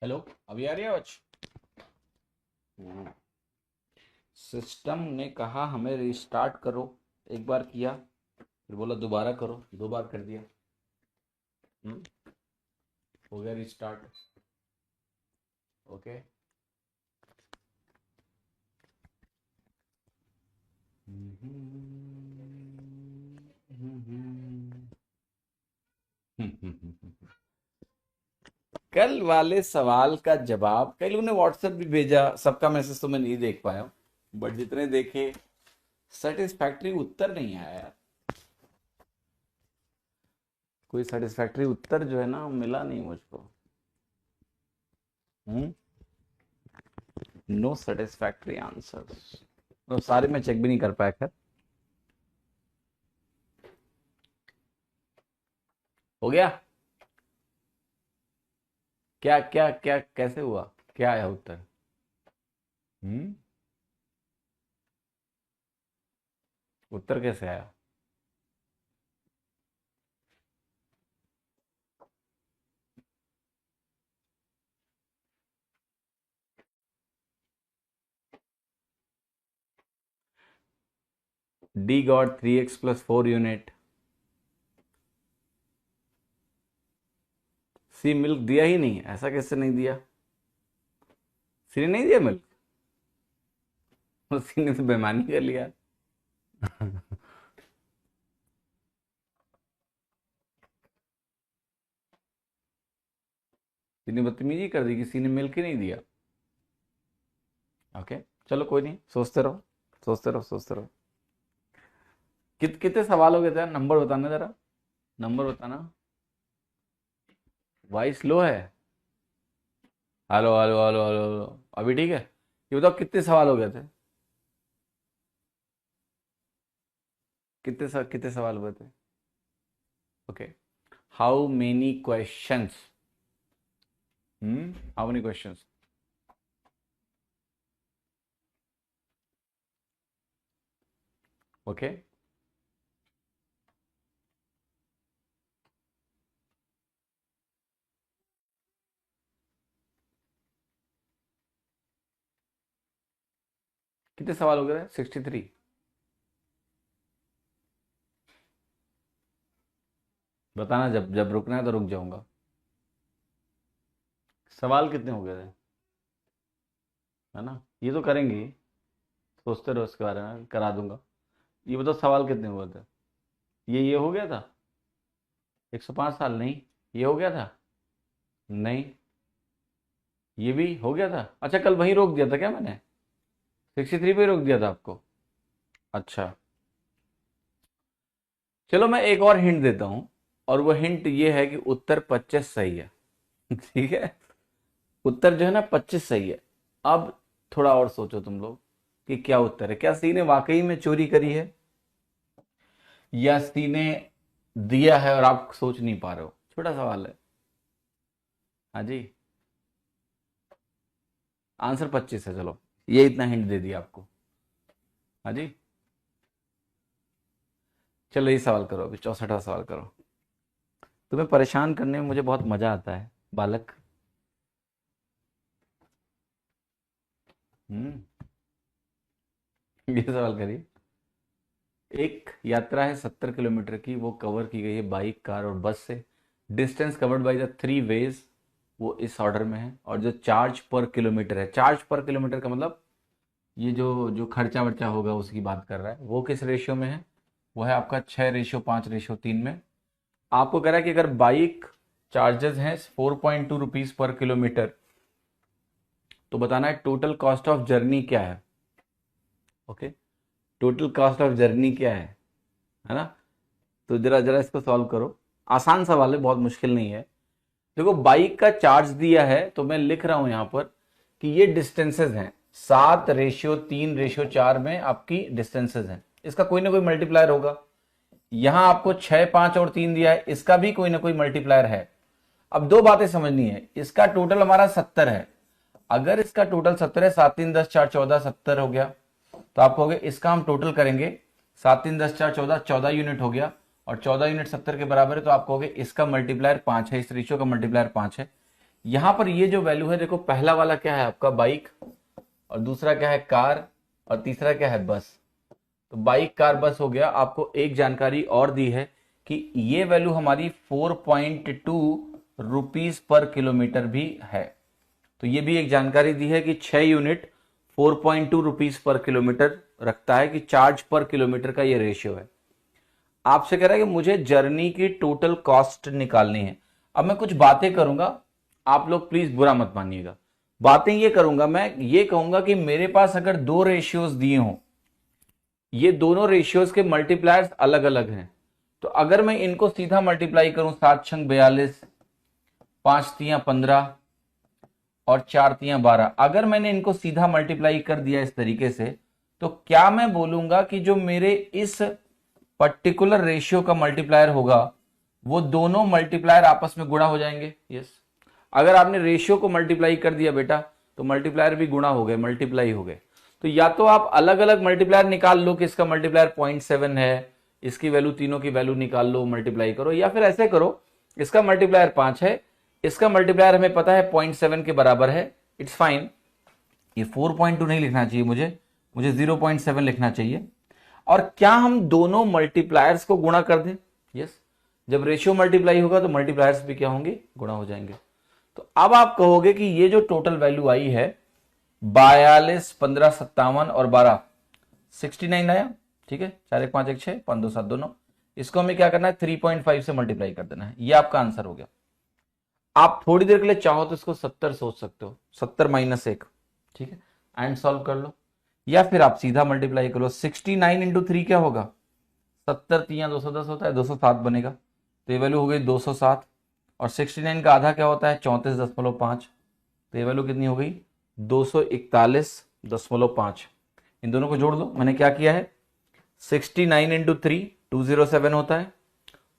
Hello. अभी आ रही है आवाज? सिस्टम ने कहा हमें रिस्टार्ट करो। एक बार किया, फिर बोला दोबारा करो, दो बार कर दिया। हम्म, हो गया रिस्टार्ट। ओके। कल वाले सवाल का जवाब कई लोगों ने व्हाट्सएप भी भेजा, सबका मैसेज तो मैं नहीं देख पाया, बट जितने देखे सेटिस्फैक्ट्री उत्तर नहीं आया यार। कोई सेटिस्फैक्ट्री उत्तर जो है ना मिला नहीं मुझको। No satisfactory answers. तो सारे मैं चेक भी नहीं कर पाया। खैर, हो गया। क्या क्या क्या कैसे हुआ? क्या आया उत्तर? हम्म। उत्तर कैसे आया? D got 3x+4 unit. C milk दिया ही नहीं, ऐसा कैसे नहीं दिया? सी ने नहीं दिया मिल्क? सी ने तो बेईमानी कर लिया। सी ने बदतमीजी कर दी कि सी ने मिल्क ही नहीं दिया। ओके, चलो कोई नहीं, सोचते रहो सोचते रहो सोचते रहो। कितने सवाल हो गए थे? नंबर बताना जरा, नंबर बताना। वॉइस लो है। Hello hello hello hello hello. अभी ठीक है? ये बताओ कितने सवाल हो गए थे? कितने सवाल हुए थे? Okay. How many questions? How many questions? Okay. कितने सवाल हो गए थे? 63। बताना, जब जब रुकना है तो रुक जाऊंगा। सवाल कितने हो गए थे? है ना, ये तो करेंगे ही। सोचते रहो इसके बारे में, करा दूंगा। ये बताओ सवाल कितने हुए थे? ये हो गया था? 105 साल नहीं? ये हो गया था? नहीं। ये भी हो गया था? अच्छा, कल वहीं रोक दिया था क्या मैंने? 63 पे रोक दिया था आपको? अच्छा, चलो मैं एक और हिंट देता हूं। और वो हिंट ये है कि उत्तर 25 सही है। ठीक है, उत्तर जो है ना 25 सही है। अब थोड़ा और सोचो तुम लोग कि क्या उत्तर है। क्या सी ने वाकई में चोरी करी है, या सी ने दिया है और आप सोच नहीं पा रहे हो? छोटा सवाल है। हाँ जी। आंसर 25 है, चलो ये इतना हिंट दे दिया आपको। हाँ जी। चलो ये सवाल करो, अभी 64वां सवाल करो। तुम्हें परेशान करने में मुझे बहुत मजा आता है बालक। हम्म। ये सवाल करिए। एक यात्रा है 70 किलोमीटर की, वो कवर की गई है बाइक, कार और बस से। Distance covered by the three ways, वो इस ऑर्डर में है। और जो चार्ज पर किलोमीटर है, चार्ज पर किलोमीटर का मतलब ये जो जो खर्चा वर्चा होगा उसकी बात कर रहा है, वो किस रेशियो में है? वो है आपका 6:5:3 में। आपको कह रहा है कि अगर बाइक चार्जेस हैं 4.2 रुपीज पर किलोमीटर, तो बताना है टोटल कॉस्ट ऑफ जर्नी क्या है। Okay, total cost of journey क्या है ना? तो जरा जरा इसको सॉल्व करो। आसान सवाल है, बहुत मुश्किल नहीं है। देखो, बाइक का चार्ज दिया है तो मैं लिख रहा हूं यहां पर कि ये डिस्टेंसेस हैं, 7:3:4 में आपकी डिस्टेंसेस हैं। इसका कोई ना कोई मल्टीप्लायर होगा। यहां आपको 6, 5 और 3 दिया है, इसका भी कोई ना कोई मल्टीप्लायर है। अब दो बातें समझनी है। इसका टोटल हमारा 70 है। अगर इसका टोटल 70 है, 7, 3, 10, 4, 14, 70 हो गया। तो आप कहोगे इसका हम टोटल करेंगे, 7, 3, 10, 4, 14, 14 यूनिट हो गया। और 14 यूनिट 70 के बराबर है, तो आप कहोगे इसका मल्टीप्लायर 5 है, इस रेशियो का मल्टीप्लायर 5 है। यहां पर ये जो वैल्यू है, देखो पहला वाला क्या है आपका बाइक, और दूसरा क्या है कार, और तीसरा क्या है बस। तो बाइक कार बस हो गया। आपको एक जानकारी और दी है कि ये वैल्यू हमारी 4.2 रुपीज पर किलोमीटर भी है। तो ये भी एक जानकारी दी है कि 6 यूनिट 4.2 रुपीज पर किलोमीटर रखता है, कि चार्ज पर किलोमीटर का ये रेशियो है। आपसे कह रहा है कि मुझे जर्नी की टोटल कॉस्ट निकालनी है। अब मैं कुछ बातें करूंगा, आप लोग प्लीज बुरा मत मानिएगा। बातें ये करूंगा, मैं ये कहूंगा कि मेरे पास अगर दो रेशियोज दिए हों, ये दोनों रेशियोज के मल्टीप्लायर्स अलग अलग हैं, तो अगर मैं इनको सीधा मल्टीप्लाई करूं, 7 छंग 42, 5 तियां 15 और 4 तियां 12, अगर मैंने इनको सीधा मल्टीप्लाई कर दिया इस तरीके से, तो क्या मैं बोलूंगा कि जो मेरे इस पर्टिकुलर रेशियो का मल्टीप्लायर होगा, वो दोनों मल्टीप्लायर आपस में गुणा हो जाएंगे? यस। अगर आपने रेशियो को मल्टीप्लाई कर दिया बेटा, तो मल्टीप्लायर भी गुणा हो गए, मल्टीप्लाई हो गए। तो या तो आप अलग अलग मल्टीप्लायर निकाल लो कि इसका मल्टीप्लायर 0.7 है, इसकी वैल्यू, तीनों की वैल्यू निकाल लो, मल्टीप्लाई करो, या फिर ऐसे करो, इसका मल्टीप्लायर 5 है, इसका मल्टीप्लायर हमें पता है 0.7 के बराबर है, इट्स फाइन। ये 4.2 नहीं लिखना चाहिए मुझे 0.7 लिखना चाहिए। और क्या हम दोनों मल्टीप्लायर्स को गुणा कर दें? यस। जब रेशियो मल्टीप्लाई होगा तो मल्टीप्लायर्स भी क्या होंगे? गुणा हो जाएंगे। तो अब आप कहोगे कि ये जो टोटल वैल्यू आई है 42, 15, 57 और 12, 69 आया, ठीक है। 4 1 5 1 6 5 2 7 दोनों, इसको हमें क्या करना है? 3.5 से मल्टीप्लाई कर देना है। ये आपका आंसर हो गया। आप थोड़ी देर के लिए चाहो तो इसको 70 सोच सकते हो, 70 - 1, ठीक है, एंड सॉल्व कर लो, या फिर आप सीधा मल्टीप्लाई कर लो। 69 इंटू 3 क्या होगा? 70 तियां 210 होता है, 207 बनेगा। तो ये वैल्यू हो गई 207, और 69 का आधा क्या होता है? 34.5। तो ये वैल्यू कितनी हो गई? 241.5। इन दोनों को जोड़ दो। मैंने क्या किया है? 69 इंटू 3 207 होता है,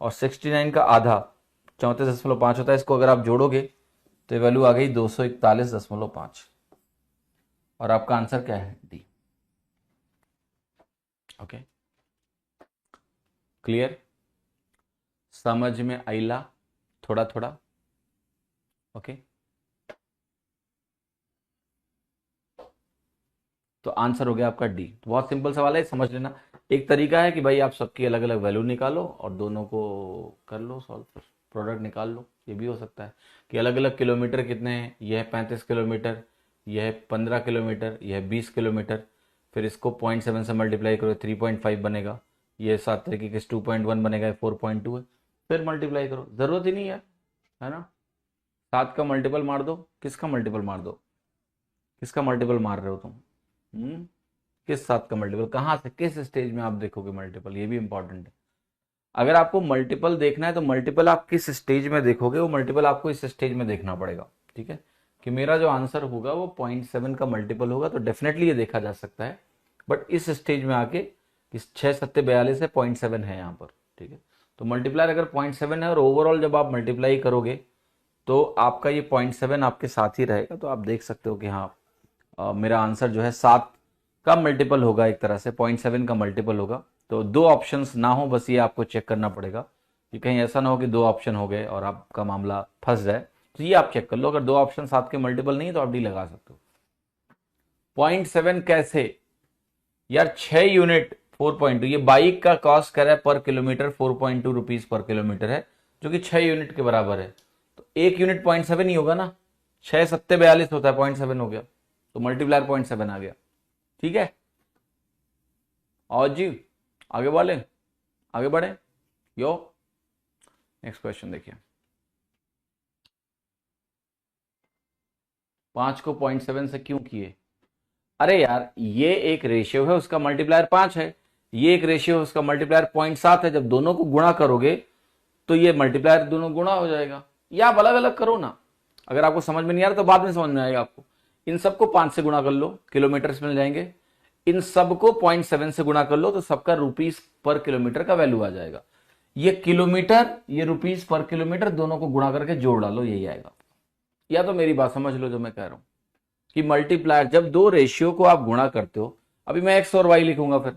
और 69 का आधा 34.5 होता है। इसको अगर आप जोड़ोगे तो ये वैल्यू आ गई 241.5, और आपका आंसर क्या है? डी। Okay, clear? समझ में आइला थोड़ा थोड़ा? ओके, तो आंसर हो गया आपका डी। तो बहुत सिंपल सवाल है, समझ लेना। एक तरीका है कि भाई आप सबकी अलग अलग वैल्यू निकालो और दोनों को कर लो सॉल्व, प्रोडक्ट निकाल लो। ये भी हो सकता है कि अलग अलग किलोमीटर कितने हैं, यह है 35 किलोमीटर, यह है 15 किलोमीटर, यह है 20 किलोमीटर, फिर इसको 0.7 से मल्टीप्लाई करो 3.5 बनेगा, ये 7 तरीके के 2.1 बनेगा, 4.2 है, फिर मल्टीप्लाई करो। जरूरत ही नहीं है ना? 7 का मल्टीपल मार दो, किसका मल्टीपल मार दो? किसका मल्टीपल मार रहे हो तुम? किस 7 का मल्टीपल? कहाँ से, किस स्टेज में आप देखोगे मल्टीपल? ये भी इंपॉर्टेंट है। अगर आपको मल्टीपल देखना है तो मल्टीपल आप किस स्टेज में देखोगे, वो मल्टीपल आपको इस स्टेज में देखना पड़ेगा, ठीक है। कि मेरा जो आंसर होगा वो 0.7 का मल्टीपल होगा, तो डेफिनेटली ये देखा जा सकता है। बट इस स्टेज में आके इस 6 7 42 है, 0.7 है यहाँ पर, ठीक है। तो मल्टीप्लायर अगर 0.7 है, और ओवरऑल जब आप मल्टीप्लाई करोगे तो आपका ये 0.7 आपके साथ ही रहेगा। तो आप देख सकते हो कि हाँ, मेरा आंसर जो है 7 का मल्टीपल होगा, एक तरह से 0.7 का मल्टीपल होगा। तो दो ऑप्शंस ना हो, बस ये आपको चेक करना पड़ेगा कि कहीं ऐसा ना हो कि दो ऑप्शन हो गए और आपका मामला फंस जाए। तो ये आप चेक कर लो, अगर दो ऑप्शन 7 के मल्टीपल नहीं तो आप डी लगा सकते हो। 0.7 कैसे यार? 6 यूनिट 4.2, ये बाइक का कॉस्ट कर रहा है पर किलोमीटर 4.2 रुपीज पर किलोमीटर है, जो कि 6 यूनिट के बराबर है। तो एक यूनिट 0.7 ही होगा ना, 6 7 42 होता है, 0.7 हो गया, तो मल्टीप्लायर 0.7 आ गया, ठीक है। और जी आगे बढ़े यो। नेक्स्ट क्वेश्चन देखिए। 5 को 0.7 से क्यों किए? अरे यार, ये एक रेशियो है, उसका मल्टीप्लायर 5 है, ये एक रेशियो है, उसका मल्टीप्लायर 0.7 है। जब दोनों को गुणा करोगे तो ये मल्टीप्लायर दोनों गुणा हो जाएगा। ये आप अलग अलग करो ना, अगर आपको समझ में नहीं आ रहा तो बाद में समझ में आएगा आपको। इन सबको 5 से गुणा कर लो, किलोमीटर मिल जाएंगे। इन सबको 0.7 से गुणा कर लो, तो सबका रुपीस पर किलोमीटर का वैल्यू आ जाएगा। ये किलोमीटर, ये रुपीस पर किलोमीटर, दोनों को गुणा करके जोड़ डालो, यही आएगा। या तो मेरी बात समझ लो जो मैं कह रहा हूं कि मल्टीप्लायर, जब दो रेशियो को आप गुणा करते हो, अभी मैं एक्स और वाई लिखूंगा फिर,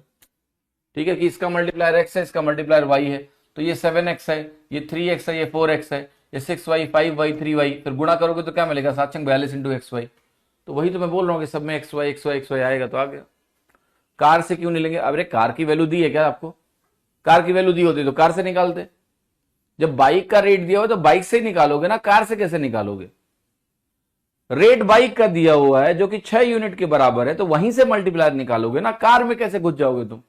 ठीक है, कि इसका मल्टीप्लायर एक्स है, इसका मल्टीप्लायर वाई है, तो ये 7x है, ये 3x है, ये 4x है, ये 6y 5y 3y, फिर गुणा करोगे तो क्या मिलेगा 7×42 इंटू XY। तो वही तो मैं बोल रहा हूँ कि सब में XY XY XY आएगा तो आ गया। कार से क्यों नहीं लेंगे? अरे कार की वैल्यू दी है क्या आपको? कार की वैल्यू दी होती तो कार से निकालते। जब बाइक का रेट दिया हो तो बाइक से ही निकालोगे ना, कार से कैसे निकालोगे? रेट बाइक का दिया हुआ है जो कि 6 यूनिट के बराबर है, तो वहीं से मल्टीप्लायर निकालोगे ना, कार में कैसे घुस जाओगे तुम?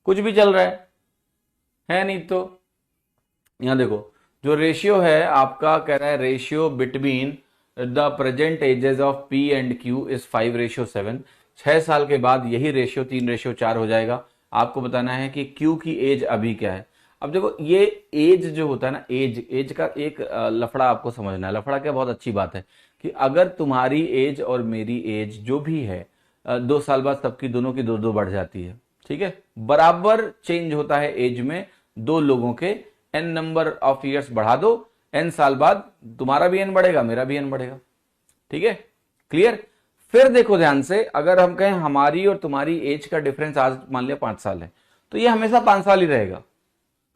कुछ भी चल रहा है नहीं। तो यहां देखो जो रेशियो है आपका, कह रहा है ratio between the present ages of P and Q is 5:7। 6 साल के बाद यही रेशियो 3:4 हो जाएगा। आपको बताना है कि Q की एज अभी क्या है। अब देखो ये एज जो होता है ना, एज का एक लफड़ा आपको समझना है। लफड़ा क्या, बहुत अच्छी बात है कि अगर तुम्हारी एज और मेरी एज जो भी है 2 साल बाद सबकी दोनों की 2-2 बढ़ जाती है, ठीक है, बराबर चेंज होता है एज में दो लोगों के। n नंबर ऑफ ईयर्स बढ़ा दो, n साल बाद तुम्हारा भी n बढ़ेगा, मेरा भी n बढ़ेगा, ठीक है, क्लियर। फिर देखो ध्यान से, अगर हम कहें हमारी और तुम्हारी एज का डिफरेंस आज मान लिया 5 साल है, तो ये हमेशा 5 साल ही रहेगा।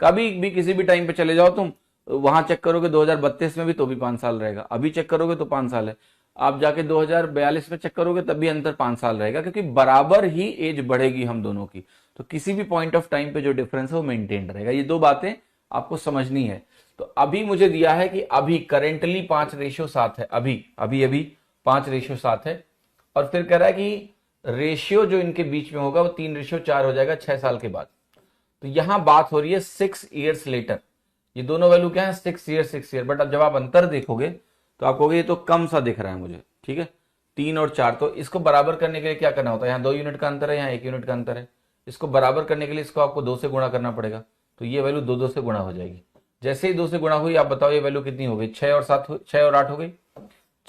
कभी भी किसी भी टाइम पे चले जाओ तुम, वहां चेक करोगे 2032 में भी तो भी 5 साल रहेगा, अभी चेक करोगे तो 5 साल है, आप जाके 2042 में चेक करोगे तब भी अंतर 5 साल रहेगा, क्योंकि बराबर ही एज बढ़ेगी हम दोनों की। तो किसी भी पॉइंट ऑफ टाइम पे जो डिफरेंस है वो मेंटेन रहेगा। ये दो बातें आपको समझनी है। तो अभी मुझे दिया है कि अभी करेंटली 5:7 है, अभी अभी अभी 5:7 है, और फिर कह रहा है कि रेशियो जो इनके बीच में होगा वो 3:4 हो जाएगा 6 साल के बाद। तो यहां बात हो रही है 6 ईयर्स लेटर। ये दोनों वैल्यू क्या है, 6 ईयर। बट अब जब आप अंतर देखोगे तो आप कहोगे ये तो कम सा दिख रहा है मुझे, ठीक है, 3 और 4। तो इसको बराबर करने के लिए क्या करना होता है, यहाँ 2 यूनिट का अंतर है, यहाँ 1 यूनिट का अंतर है। इसको बराबर करने के लिए इसको आपको 2 से गुणा करना पड़ेगा, तो ये वैल्यू 2 से गुणा हो जाएगी। जैसे ही 2 से गुणा हुई, आप बताओ ये वैल्यू कितनी हो गई, 6 और 8 हो गई।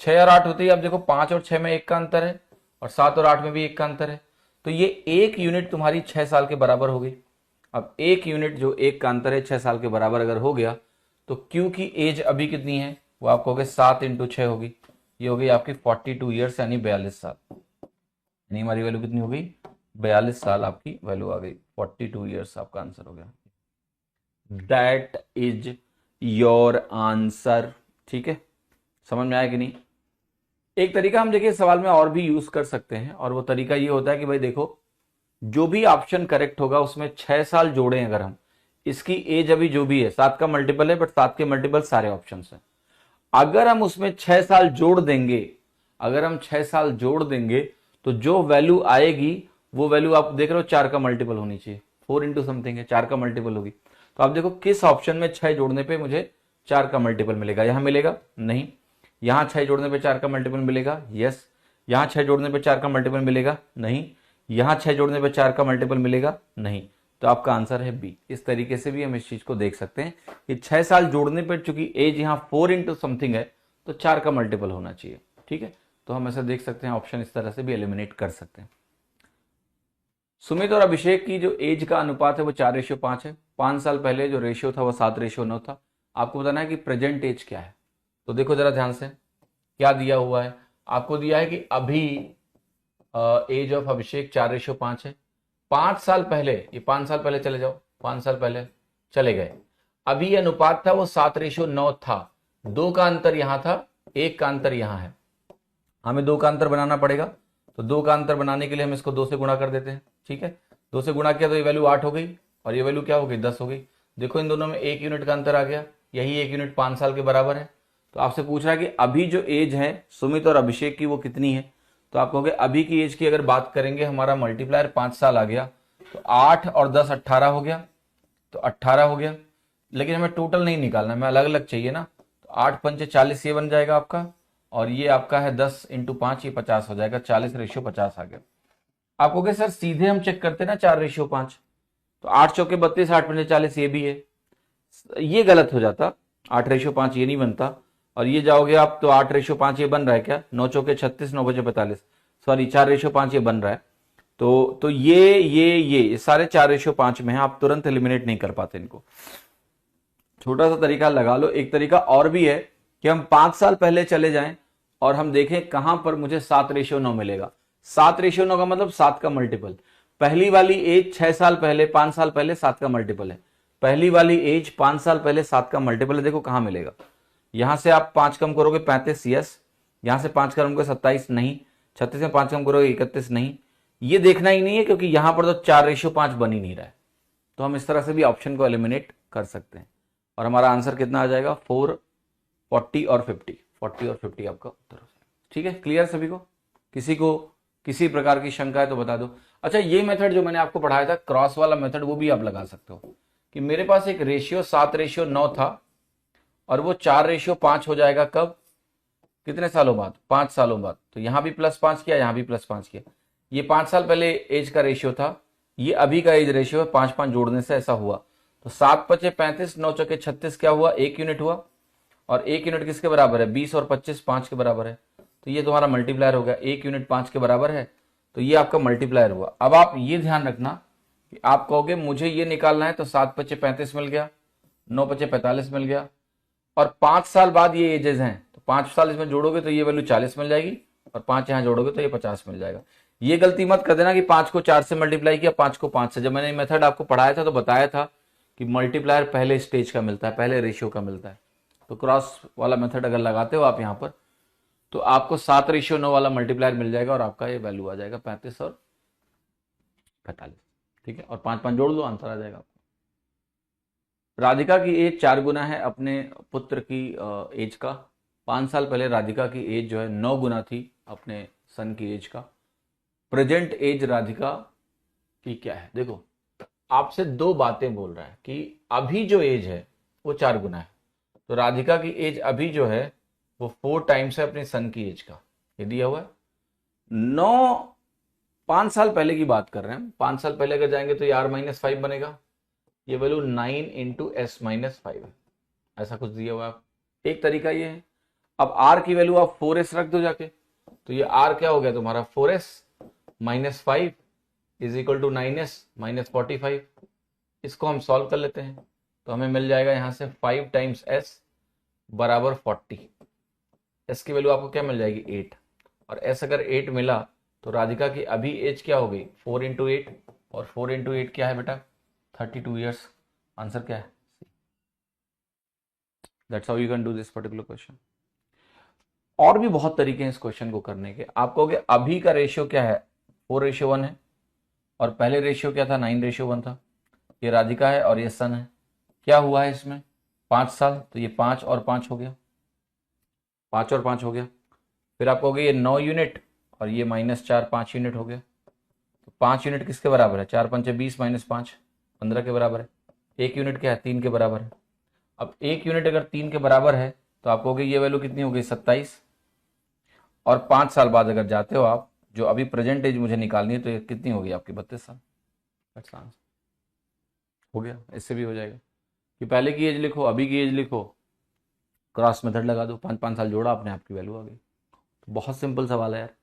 6 और 8 होती है, अब देखो 5 और 6 में 1 का अंतर है, और 7 और 8 में भी 1 का अंतर है। तो ये 1 यूनिट तुम्हारी 6 साल के बराबर हो गई। अब 1 यूनिट जो 1 का अंतर है 6 साल के बराबर अगर हो गया, तो Q की एज अभी कितनी है, वो आप कहोगे 7 × 6 होगी। ये हो गई आपकी 42 ईयर्स, यानी 42 साल। यानी हमारी वैल्यू कितनी हो गई, 42 साल आपकी वैल्यू आ गई। 42 ईयर्स आपका आंसर हो गया। दैट इज योर आंसर, ठीक है, समझ में आया कि नहीं। एक तरीका हम देखिए सवाल में और भी यूज कर सकते हैं, और वो तरीका ये होता है कि भाई देखो, जो भी ऑप्शन करेक्ट होगा उसमें 6 साल जोड़ें अगर हम, इसकी एज अभी जो भी है 7 का मल्टीपल है, बट 7 के मल्टीपल सारे ऑप्शन है। अगर हम उसमें 6 साल जोड़ देंगे, अगर हम 6 साल जोड़ देंगे तो जो वैल्यू आएगी वो वैल्यू आप देख रहे हो 4 का मल्टीपल होनी चाहिए। 4 इंटू समथिंग है, 4 का मल्टीपल होगी। तो आप देखो किस ऑप्शन में 6 जोड़ने पे मुझे 4 का मल्टीपल मिलेगा। यहां मिलेगा नहीं, यहां 6 जोड़ने पे 4 का मल्टीपल मिलेगा, यस। यहां 6 जोड़ने पे 4 का मल्टीपल मिलेगा, नहीं। यहां 6 जोड़ने पे 4 का मल्टीपल मिलेगा, नहीं। तो आपका आंसर है बी। इस तरीके से भी हम इस चीज को देख सकते हैं कि 6 साल जोड़ने पर चूंकि एज यहां 4 इंटू समथिंग है, तो 4 का मल्टीपल होना चाहिए, ठीक है। तो हम ऐसा देख सकते हैं, ऑप्शन इस तरह से भी एलिमिनेट कर सकते हैं। सुमित और अभिषेक की जो एज का अनुपात है वो 4:5 है। 5 साल पहले जो रेशियो था वो 7:9 था। आपको बताना है कि प्रेजेंट एज क्या है। तो देखो जरा ध्यान से, क्या दिया हुआ है आपको, दिया है कि अभी एज ऑफ अभिषेक 4:5 है। 5 साल पहले, ये 5 साल पहले चले जाओ, 5 साल पहले चले गए, अभी अनुपात था वो 7:9 था। 2 का अंतर यहां था, 1 का अंतर यहां है, हमें 2 का अंतर बनाना पड़ेगा। तो 2 का अंतर बनाने के लिए हम इसको 2 से गुणा कर देते हैं, ठीक है। 2 से गुणा किया तो ये वैल्यू 8 हो गई, और ये वैल्यू क्या हो गई, 10 हो गई। देखो इन दोनों में 1 यूनिट का अंतर आ गया, यही 1 यूनिट 5 साल के बराबर है। तो आपसे पूछ रहा है कि अभी जो एज है सुमित और अभिषेक की वो कितनी है। तो आप कहोगे अभी की एज की अगर बात करेंगे, हमारा मल्टीप्लायर 5 साल आ गया, तो 8 और 10 18 हो गया, तो 18 हो गया। लेकिन हमें टोटल नहीं निकालना, हमें अलग अलग चाहिए ना। तो 8 पंचे 40 ये बन जाएगा आपका, और ये आपका है 10 × 5, ये 50 हो जाएगा। 40:50 आ गया। आप कहोगे सर सीधे हम चेक करते ना 4:5, तो 8 चौके 32, 8 पंचे 40 ये भी है, ये गलत हो जाता। 8:5 ये नहीं बनता, और ये जाओगे आप तो 8:5 ये बन रहा है क्या, 9 चौके 36, 9 पंचे 45, सॉरी 4:5 ये बन रहा है। तो ये सारे 4:5 में है, आप तुरंत एलिमिनेट नहीं कर पाते इनको। छोटा सा तरीका लगा लो। एक तरीका और भी है कि हम 5 साल पहले चले जाएं और हम देखें कहां पर मुझे 7:9 मिलेगा। 7:9 का मतलब 7 का मल्टीपल। पहली वाली एज 6 साल पहले, 5 साल पहले 7 का मल्टीपल है। पहली वाली एज 5 साल पहले 7 का मल्टीपल है, देखो कहां मिलेगा। यहां से आप 5 कम करोगे 35, यस। यहां से 5 कम करोगे 27, नहीं। 36 में 5 कम करोगे 31, नहीं। ये देखना ही नहीं है क्योंकि यहां पर तो 4:5 बन ही नहीं रहा है। तो हम इस तरह से भी ऑप्शन को एलिमिनेट कर सकते हैं और हमारा आंसर कितना आ जाएगा 4, 40 और 50। 40 और 50 आपका उत्तर हो जाएगा। ठीक है, क्लियर सभी को? किसी को किसी प्रकार की शंका है तो बता दो। अच्छा, ये मेथड जो मैंने आपको पढ़ाया था क्रॉस वाला मेथड, वो भी आप लगा सकते हो कि मेरे पास एक रेशियो 7:9 था और वो 4:5 हो जाएगा कब, कितने सालों बाद, 5 सालों बाद। तो यहां भी +5 किया, यहां भी +5 किया। ये 5 साल पहले एज का रेशियो था, ये अभी का एज रेशियो है। 5 5 जोड़ने से ऐसा हुआ। तो 7 × 5 = 35, 9 × 36 क्या हुआ, 1 यूनिट हुआ। और 1 यूनिट किसके बराबर है, 20 और 25 5 के बराबर है। तो ये तुम्हारा मल्टीप्लायर हो गया, 1 यूनिट 5 के बराबर है, तो ये आपका मल्टीप्लायर हुआ। अब आप ये ध्यान रखना कि आप कहोगे मुझे ये निकालना है, तो 7 × 5 = 35 मिल गया, 9 × 5 = 45 मिल गया। और 5 साल बाद ये एजेस हैं, तो 5 साल इसमें जोड़ोगे तो ये वैल्यू 40 मिल जाएगी, और 5 यहां जोड़ोगे तो ये 50 मिल जाएगा। ये गलती मत कर देना कि 5 को 4 से मल्टीप्लाई किया, 5 को 5 से। जब मैंने मेथड आपको पढ़ाया था तो बताया था कि मल्टीप्लायर पहले स्टेज का मिलता है, पहले रेशियो का मिलता है। तो क्रॉस वाला मेथड अगर लगाते हो आप यहां पर, तो आपको 7:9 वाला मल्टीप्लायर मिल जाएगा और आपका ये वैल्यू आ जाएगा 35 और 45। ठीक है, और 5 5 जोड़ दो, आंसर आ जाएगा आपको। राधिका की एज 4 गुना है अपने पुत्र की एज का। 5 साल पहले राधिका की एज जो है 9 गुना थी अपने सन की एज का। प्रेजेंट एज राधिका की क्या है? देखो, आपसे दो बातें बोल रहा है कि अभी जो एज है वो 4 गुना है। तो राधिका की एज अभी जो है वो 4 टाइम्स है अपने सन की एज का, ये दिया हुआ है। 5 साल पहले की बात कर रहे हैं। 5 साल पहले अगर जाएंगे तो ये R-5 बनेगा। ये वैल्यू 9 × S-5 है, ऐसा कुछ दिया हुआ है। एक तरीका ये है। अब R की वैल्यू आप 4S रख दो जाके, तो ये R क्या हो गया तुम्हारा 4S - 5 = 9S - 45। इसको हम सॉल्व कर लेते हैं तो हमें मिल जाएगा यहां से 5 टाइम्स S बराबर 40। S की वैल्यू आपको क्या मिल जाएगी 8, और S अगर 8 मिला तो राधिका की अभी एज क्या हो गई 4 × 8, और 4 × 8 क्या है बेटा 32 ईयर्स। आंसर क्या है? That's how you can do this particular question. और भी बहुत तरीके हैं इस क्वेश्चन को करने के। आप कहोगे अभी का रेशियो क्या है 4:1 है, और पहले रेशियो क्या था 9:1 था। ये राधिका है और ये सन है। क्या हुआ है इसमें 5 साल, तो ये 5 और 5 हो गया, 5 और 5 हो गया। फिर आप कहोगे ये 9 यूनिट और ये -4 5 यूनिट हो गया। तो 5 यूनिट किसके बराबर है, 4 × 5 = 20 - 5 15 के बराबर है। 1 यूनिट क्या है 3 के बराबर है। अब 1 यूनिट अगर 3 के बराबर है तो आप कहोगे ये वैल्यू कितनी हो गई 27। और 5 साल बाद अगर जाते हो आप, जो अभी प्रेजेंट एज मुझे निकालनी है, तो ये कितनी होगी आपकी 32 साल। अच्छा, हो गया। इससे भी हो जाएगा कि पहले की एज लिखो, अभी की एज लिखो, क्रॉस मेथड लगा दो, 5 5 साल जोड़ा आपने, आपकी वैल्यू आ गई। तो बहुत सिंपल सवाल है यार।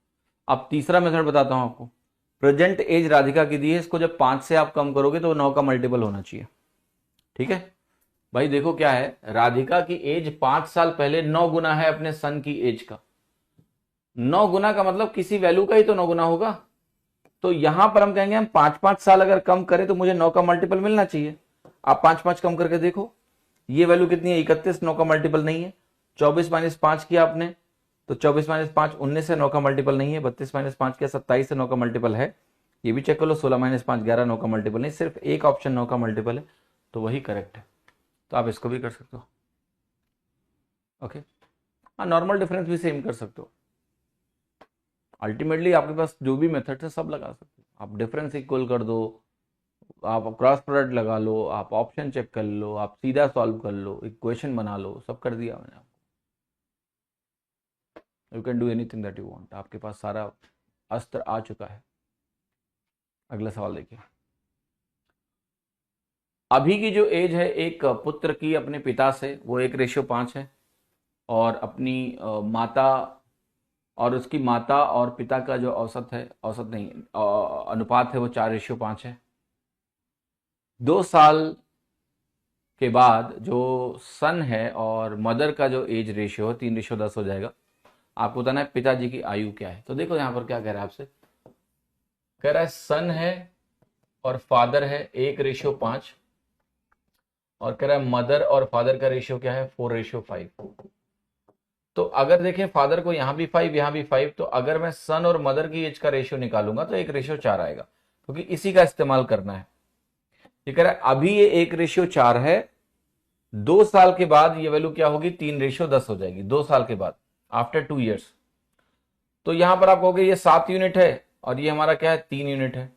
अब तीसरा मेथड बताता हूं आपको। प्रेजेंट एज राधिका की दी है, इसको जब 5 से आप कम करोगे तो 9 का मल्टीपल होना चाहिए। ठीक है भाई, देखो क्या है, राधिका की एज 5 साल पहले 9 गुना है अपने सन की एज का। 9 गुना का मतलब किसी वैल्यू का ही तो 9 गुना होगा। तो यहां पर हम कहेंगे हम 5 5 साल अगर कम करें तो मुझे 9 का मल्टीपल मिलना चाहिए। आप 5 5 कम करके देखो, ये वैल्यू कितनी है 31, 9 का मल्टीपल नहीं है। 24 - 5 किया आपने, तो 24 - 5 19 है, 9 का मल्टीपल नहीं है। 32 - 5 किया 27 से 9 का मल्टीपल है। ये भी चेक कर लो, 16 - 5 11, 9 का मल्टीपल नहीं, सिर्फ एक ऑप्शन 9 का मल्टीपल है, तो वही करेक्ट है। तो आप इसको भी कर सकते हो। ओके, हाँ, नॉर्मल डिफरेंस भी सेम कर सकते हो। अल्टीमेटली आपके पास जो भी मेथड है सब लगा सकते हो। आप डिफरेंस इक्वल कर दो, आप क्रॉस प्रोडक्ट लगा लो, आप ऑप्शन चेक कर लो, आप सीधा सॉल्व कर लो, इक्वेशन बना लो, सब कर दिया मैंने आपको। You can do anything that you want. आपके पास सारा अस्त्र आ चुका है। अगला सवाल देखिए। अभी की जो एज है एक पुत्र की अपने पिता से, वो 1:5 है, और अपनी माता और उसकी माता और पिता का जो औसत है, औसत नहीं, अनुपात है, वो 4:5 है। 2 साल के बाद जो सन है और मदर का जो एज रेशियो है 3:10 हो जाएगा। आपको बताना है पिताजी की आयु क्या है। तो देखो यहां पर क्या कह रहा है आपसे, कह रहा है सन है और फादर है 1:5, और कह रहा है मदर और फादर का रेशियो क्या है 4:5। तो अगर देखें फादर को यहां भी 5 यहां भी 5, तो अगर मैं सन और मदर की एज का रेशियो निकालूंगा तो 1:4 आएगा, क्योंकि इसी का इस्तेमाल करना है। ये कह रहा है अभी ये 1:4 है, 2 साल के बाद ये वैल्यू क्या होगी, 3:10 हो जाएगी, 2 साल के बाद, आफ्टर 2 ईयर्स। तो यहां पर आप कहोगे ये 7 यूनिट है और ये हमारा क्या है, 3 यूनिट है।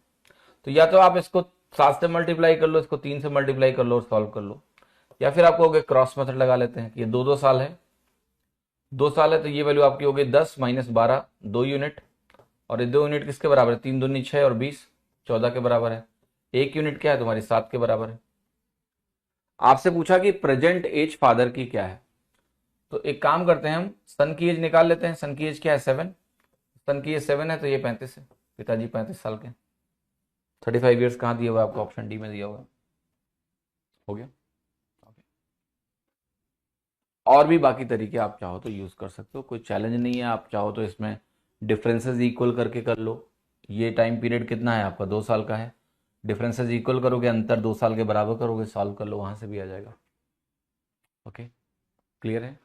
तो या तो आप इसको 7 से मल्टीप्लाई कर लो, इसको 3 से मल्टीप्लाई कर लो और सॉल्व कर लो, या फिर आप कहोगे क्रॉस मेथड लगा लेते हैं कि ये 2-2 साल है, 2 साल है, तो ये वैल्यू आपकी हो गई 10 - 12, 2 यूनिट। और ये 2 यूनिट किसके बराबर है, 3 दूनी 6 और 20, 14 के बराबर है। 1 यूनिट क्या है तुम्हारी, 7 के बराबर है। आपसे पूछा कि प्रेजेंट एज फादर की क्या है, तो एक काम करते हैं, हम सन की एज निकाल लेते हैं। सन की एज क्या है, 7। सन की एज 7 है, तो ये 35 है, पिताजी 35 साल के। 35 ईयर्स कहाँ दिया हुआ है आपको, ऑप्शन डी में दिया हुआ है। हो गया। और भी बाकी तरीके आप चाहो तो यूज कर सकते हो, कोई चैलेंज नहीं है। आप चाहो तो इसमें डिफरेंसेस इक्वल करके कर लो। ये टाइम पीरियड कितना है आपका, 2 साल का है, डिफरेंसेस इक्वल करोगे, अंतर 2 साल के बराबर करोगे, सॉल्व कर लो, वहां से भी आ जाएगा। ओके, क्लियर है।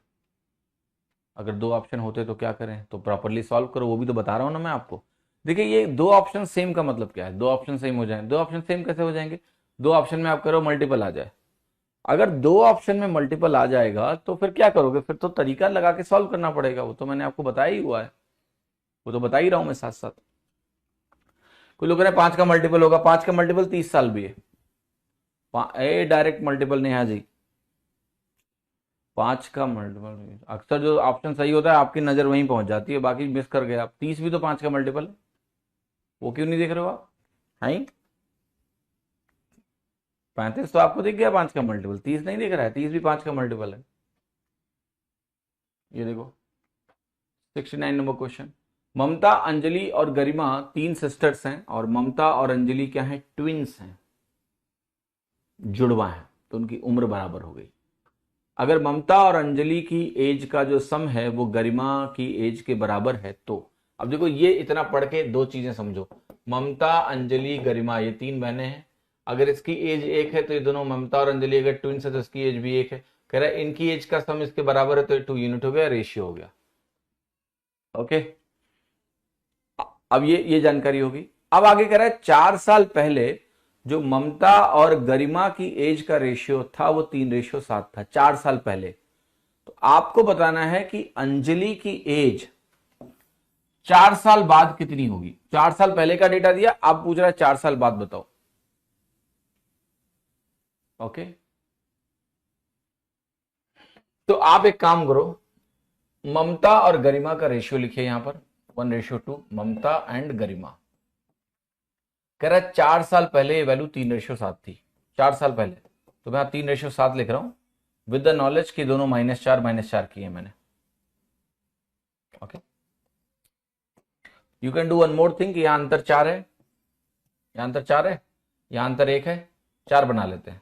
अगर 2 ऑप्शन होते तो क्या करें, तो प्रॉपरली सॉल्व करो, वो भी तो बता रहा हूं ना मैं आपको। देखिए ये 2 ऑप्शन सेम का मतलब क्या है, 2 ऑप्शन सेम हो जाए, 2 ऑप्शन सेम कैसे हो जाएंगे, 2 ऑप्शन में आप करो मल्टीपल आ जाए। अगर 2 ऑप्शन में मल्टीपल आ जाएगा तो फिर क्या करोगे, फिर तो तरीका लगा के सॉल्व करना पड़ेगा, वो तो मैंने आपको बताया ही हुआ है, वो तो बता ही रहा हूं मैं साथ साथ। कोई लोग कह रहे हैं 5 का मल्टीपल होगा, 5 का मल्टीपल 30 साल भी है, डायरेक्ट मल्टीपल नहीं है जी, 5 का मल्टीपल अक्सर जो ऑप्शन सही होता है आपकी नजर वहीं पहुंच जाती है, बाकी मिस कर गए आप। 30 भी तो 5 का मल्टीपल है, वो क्यों नहीं देख रहे हो आप, है 35 तो आपको दिख गया 5 का मल्टीपल, 30 नहीं दिख रहा है, 30 भी 5 का मल्टीपल है। ये देखो 69 नंबर क्वेश्चन, ममता, अंजलि और गरिमा 3 सिस्टर्स हैं, और ममता और अंजलि क्या है, ट्विंस हैं, जुड़वा हैं, तो उनकी उम्र बराबर हो गई। अगर ममता और अंजलि की एज का जो सम है वो गरिमा की एज के बराबर है, तो अब देखो ये इतना पढ़ के 2 चीजें समझो, ममता, अंजलि, गरिमा, ये 3 बहनें हैं। अगर इसकी एज 1 है तो ये दोनों ममता और अंजलि अगर ट्विंस है तो इसकी एज भी 1 है। कह रहा है इनकी एज का सम इसके बराबर है, तो 2 यूनिट हो गया, रेशियो हो गया। ओके, अब ये जानकारी होगी। अब आगे कह रहा है 4 साल पहले जो ममता और गरिमा की एज का रेशियो था वो 3:7 था, 4 साल पहले। तो आपको बताना है कि अंजलि की एज 4 साल बाद कितनी होगी। 4 साल पहले का डेटा दिया, आप पूछ रहा है 4 साल बाद बताओ। ओके, तो आप एक काम करो, ममता और गरिमा का रेशियो लिखिए यहां पर 1:2, ममता एंड गरिमा। कह रहा है 4 साल पहले ये वैल्यू 3:7 थी, 4 साल पहले, तो मैं 3:7 लिख रहा हूं विद द नॉलेज कि दोनों -4 किए मैंने। Okay, you can do one more thing, यहां अंतर 4 है, यहां अंतर 4 है, यहां अंतर 1 है, 4 बना लेते हैं,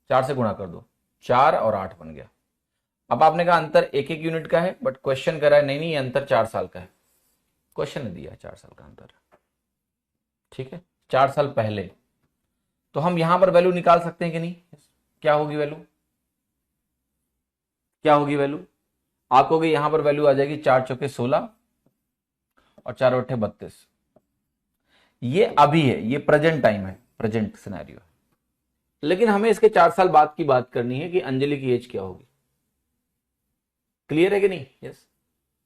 4 से गुणा कर दो, 4 और 8 बन गया। अब आपने कहा अंतर 1-1 यूनिट का है, बट क्वेश्चन कह रहा है नहीं नहीं ये अंतर 4 साल का है, क्वेश्चन ने दिया है 4 साल का अंतर। ठीक है, 4 साल पहले, तो हम यहां पर वैल्यू निकाल सकते हैं कि नहीं, क्या होगी वैल्यू, क्या होगी वैल्यू, आप कहोगे यहां पर वैल्यू आ जाएगी 4 चौके 16 और 4 अट्ठे 32। ये अभी है, ये प्रेजेंट टाइम है, प्रेजेंट सिनेरियो है, लेकिन हमें इसके 4 साल बाद की बात करनी है कि अंजलि की एज क्या होगी। क्लियर है कि नहीं, यस।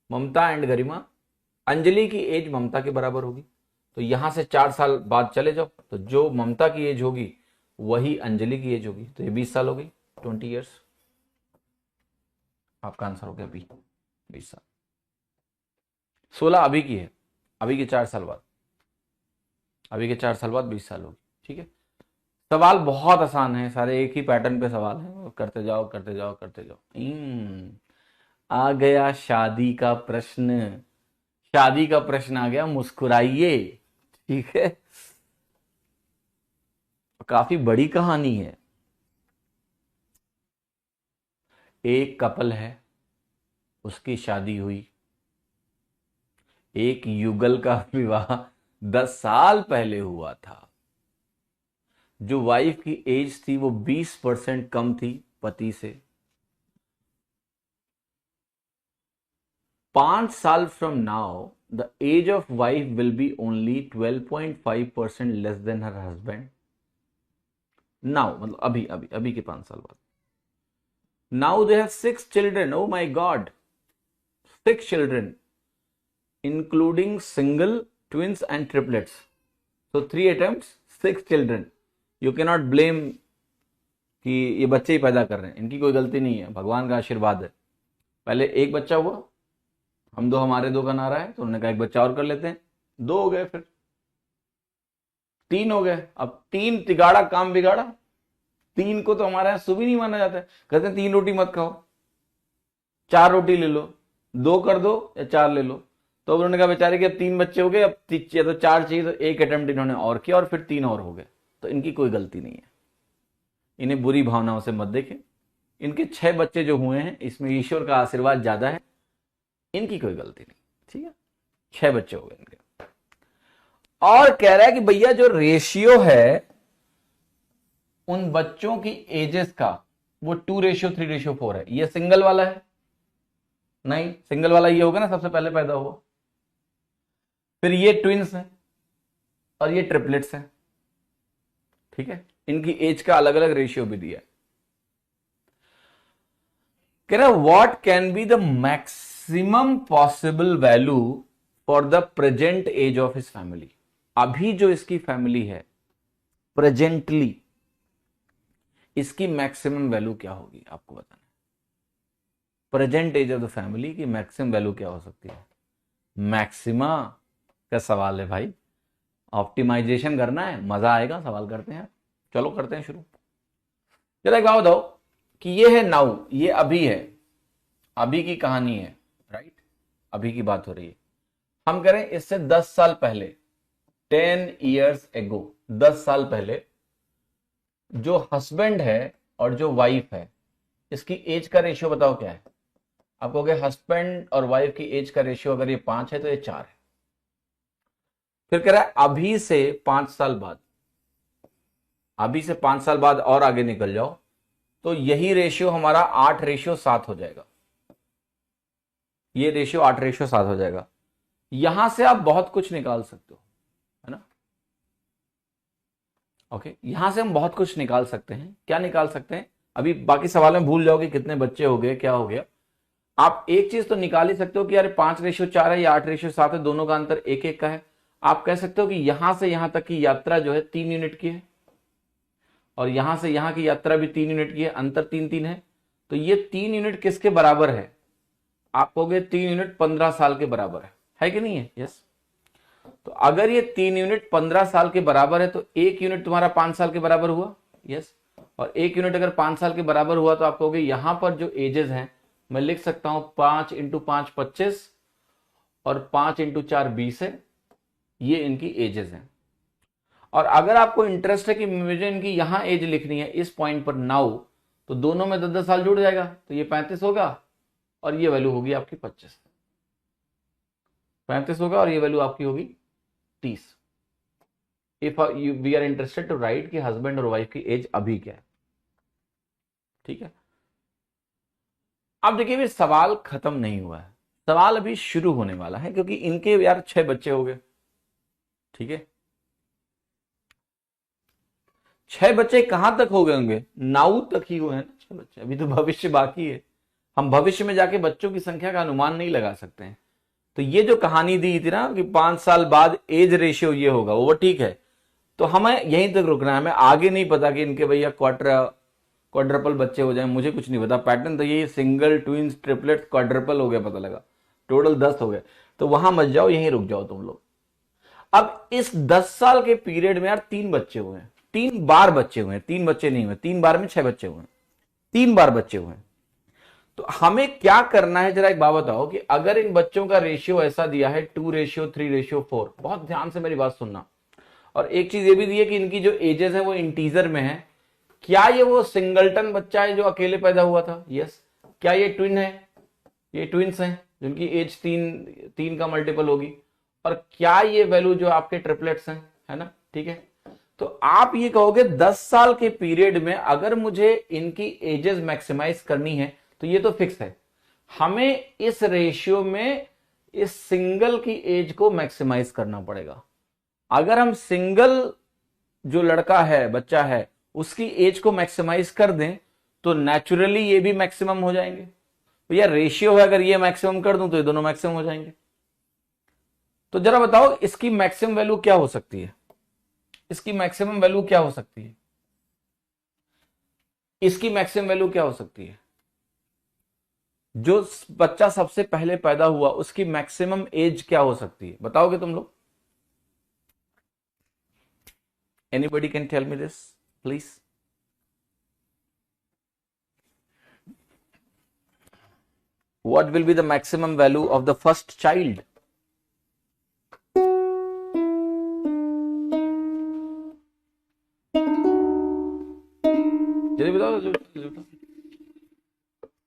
ममता एंड गरिमा, अंजलि की एज ममता के बराबर होगी, तो यहां से 4 साल बाद चले जाओ, तो जो ममता की एज होगी वही अंजलि की एज होगी, तो ये 20 साल हो गई, 20 ईयर्स। आपका आंसर हो गया बी, 20 साल। 16 अभी की है, अभी के 4 साल बाद, अभी के 4 साल बाद 20 साल होगी। ठीक है, सवाल बहुत आसान है, सारे एक ही पैटर्न पे सवाल है, करते जाओ करते जाओ करते जाओ। आ गया शादी का प्रश्न, शादी का प्रश्न आ गया, मुस्कुराइए। ठीक है, काफी बड़ी कहानी है। एक कपल है, उसकी शादी हुई, एक युगल का विवाह 10 साल पहले हुआ था। जो वाइफ की एज थी वो 20% कम थी पति से। 5 साल from now the age of wife will be only 12.5% less than her husband. Now मतलब अभी अभी अभी के 5 साल बाद। Now they have 6 children, oh my god, 6 children including single, twins and triplets. So 3 attempts, 6 children. You cannot blame कि ये बच्चे ही पैदा कर रहे हैं, इनकी कोई गलती नहीं है, भगवान का आशीर्वाद है। पहले एक बच्चा हुआ, हम दो हमारे दो का नारा है, तो उन्होंने कहा एक बच्चा और कर लेते हैं, 2 हो गए, फिर 3 हो गए, अब 3 तिगाड़ा काम बिगाड़ा। 3 को तो हमारे यहाँ शुभ ही नहीं माना जाता है, कहते हैं 3 रोटी मत खाओ, 4 रोटी ले लो, 2 कर दो या 4 ले लो। तो उन्होंने कहा बेचारे कि अब 3 बच्चे हो गए, अब तो 4 चाहिए, तो एक अटेम्प्ट इन्होंने और किया और फिर 3 और हो गए। तो इनकी कोई गलती नहीं है, इन्हें बुरी भावनाओं से मत देखें। इनके 6 बच्चे जो हुए हैं, इसमें ईश्वर का आशीर्वाद ज्यादा है, इनकी कोई गलती नहीं, ठीक है। 6 बच्चे हो गए इनके। और कह रहा है कि भैया जो रेशियो है उन बच्चों की एजेस का, वो 2:3:4 है। ये सिंगल वाला है, नहीं सिंगल वाला ये होगा ना, सबसे पहले पैदा हुआ, फिर ये ट्विंस है और ये ट्रिपलेट्स है, ठीक है। इनकी एज का अलग अलग रेशियो भी दिया है। कह रहा what can be the maximum possible value for the present age of his family. अभी जो इसकी फैमिली है प्रेजेंटली, इसकी मैक्सिमम वैल्यू क्या होगी आपको बताना है। Present age of the family की मैक्सिमम वैल्यू क्या हो सकती है। मैक्सिमा का सवाल है भाई, ऑप्टिमाइजेशन करना है, मजा आएगा। सवाल करते हैं, चलो करते हैं शुरू। चलो एक बात बताओ कि ये है नाउ, ये अभी है, अभी की कहानी है, राइट, अभी की बात हो रही है। हम करें इससे 10 साल पहले, 10 years ago, 10 साल पहले जो हस्बैंड है और जो वाइफ है, इसकी एज का रेशियो बताओ क्या है। आप कहोगे हस्बैंड और वाइफ की एज का रेशियो अगर ये 5 है तो ये 4 है। फिर कह रहा है अभी से 5 साल बाद, अभी से 5 साल बाद और आगे निकल जाओ तो यही रेशियो हमारा 8:7 हो जाएगा। ये रेशियो 8:7 हो जाएगा। यहां से आप बहुत कुछ निकाल सकते हो, है ना। ओके, यहां से हम बहुत कुछ निकाल सकते हैं। क्या निकाल सकते हैं, अभी बाकी सवाल में भूल जाओगे कितने बच्चे हो गए, क्या हो गया। आप एक चीज तो निकाल ही सकते हो कि यार 5:4 है या 8:7 है, दोनों का अंतर 1-1 का है। आप कह सकते हो कि यहां से यहां तक की यात्रा जो है 3 यूनिट की है, और यहां से यहां की यात्रा भी 3 यूनिट की है, अंतर 3-3 है। तो ये 3 यूनिट किसके बराबर है। आप कहोगे 3 यूनिट 15 साल के बराबर है कि नहीं है। यस, तो अगर ये 3 यूनिट 15 साल के बराबर है तो 1 यूनिट तुम्हारा 5 साल के बराबर हुआ। यस, और 1 यूनिट अगर 5 साल के बराबर हुआ तो आप कहोगे यहां पर जो एजेस हैं मैं लिख सकता हूं 5 × 5 25 और 5 × 4 20 है, ये इनकी एजेस हैं। और अगर आपको इंटरेस्ट है कि मुझे इनकी यहां एज लिखनी है इस पॉइंट पर नाउ, तो दोनों में 10-10 साल जुड़ जाएगा, तो ये 35 होगा और ये वैल्यू होगी आपकी 25। 35 होगा और ये वैल्यू आपकी होगी 30। If we are interested to write कि हस्बैंड और वाइफ की एज अभी क्या है, ठीक है। अब देखिए भी सवाल खत्म नहीं हुआ है, सवाल अभी शुरू होने वाला है, क्योंकि इनके यार 6 बच्चे हो गए, ठीक है। 6 बच्चे कहां तक हो गए होंगे, नाउ तक ही हुए हैं ना 6 बच्चे, अभी तो भविष्य बाकी है। हम भविष्य में जाके बच्चों की संख्या का अनुमान नहीं लगा सकते हैं। तो ये जो कहानी दी थी ना कि 5 साल बाद एज रेशियो ये होगा, वो ठीक है, तो हमें यहीं तक रुकना है। हमें आगे नहीं पता कि इनके भैया क्वाड्रपल बच्चे हो जाए, मुझे कुछ नहीं पता। पैटर्न तो ये सिंगल, ट्विंस, ट्रिपलेट, क्वाड्रपल हो गया, पता लगा टोटल 10 हो गए। तो वहां मत जाओ, यहीं रुक जाओ तुम लोग। अब इस 10 साल के पीरियड में यार 3 बच्चे हुए हैं, 3 बार बच्चे हुए हैं, 3 बच्चे नहीं हुए, 3 बार में 6 बच्चे हुए हैं, 3 बार बच्चे हुए हैं। तो हमें क्या करना है जरा एक बात बताओ कि अगर इन बच्चों का रेशियो ऐसा दिया है 2:3:4, बहुत ध्यान से मेरी बात सुनना। और एक चीज ये भी दी है कि इनकी जो एजेस है वो इंटीजर में है। क्या ये वो सिंगलटन बच्चा है जो अकेले पैदा हुआ था। यस, क्या ये ट्विन है, ये ट्विंस हैं जिनकी एज 3 का मल्टीपल होगी। और क्या ये वैल्यू जो आपके ट्रिपलेट्स हैं, है ना, ठीक है। तो आप ये कहोगे 10 साल के पीरियड में अगर मुझे इनकी एजेस मैक्सिमाइज करनी है तो ये तो फिक्स है। हमें इस रेशियो में इस सिंगल की एज को मैक्सिमाइज करना पड़ेगा। अगर हम सिंगल जो लड़का है, बच्चा है, उसकी एज को मैक्सिमाइज कर दें तो नेचुरली ये भी मैक्सिमम हो जाएंगे। तो यार रेशियो है, अगर ये मैक्सिमम कर दूं तो ये दोनों मैक्सिमम हो जाएंगे। तो जरा बताओ इसकी मैक्सिमम वैल्यू क्या हो सकती है? इसकी मैक्सिमम वैल्यू क्या हो सकती है? इसकी मैक्सिमम वैल्यू क्या हो सकती है? जो बच्चा सबसे पहले पैदा हुआ उसकी मैक्सिमम एज क्या हो सकती है? बताओगे तुम लोग? Anybody can tell me this please? What will be the maximum value of the first child? जल्दी बताओ,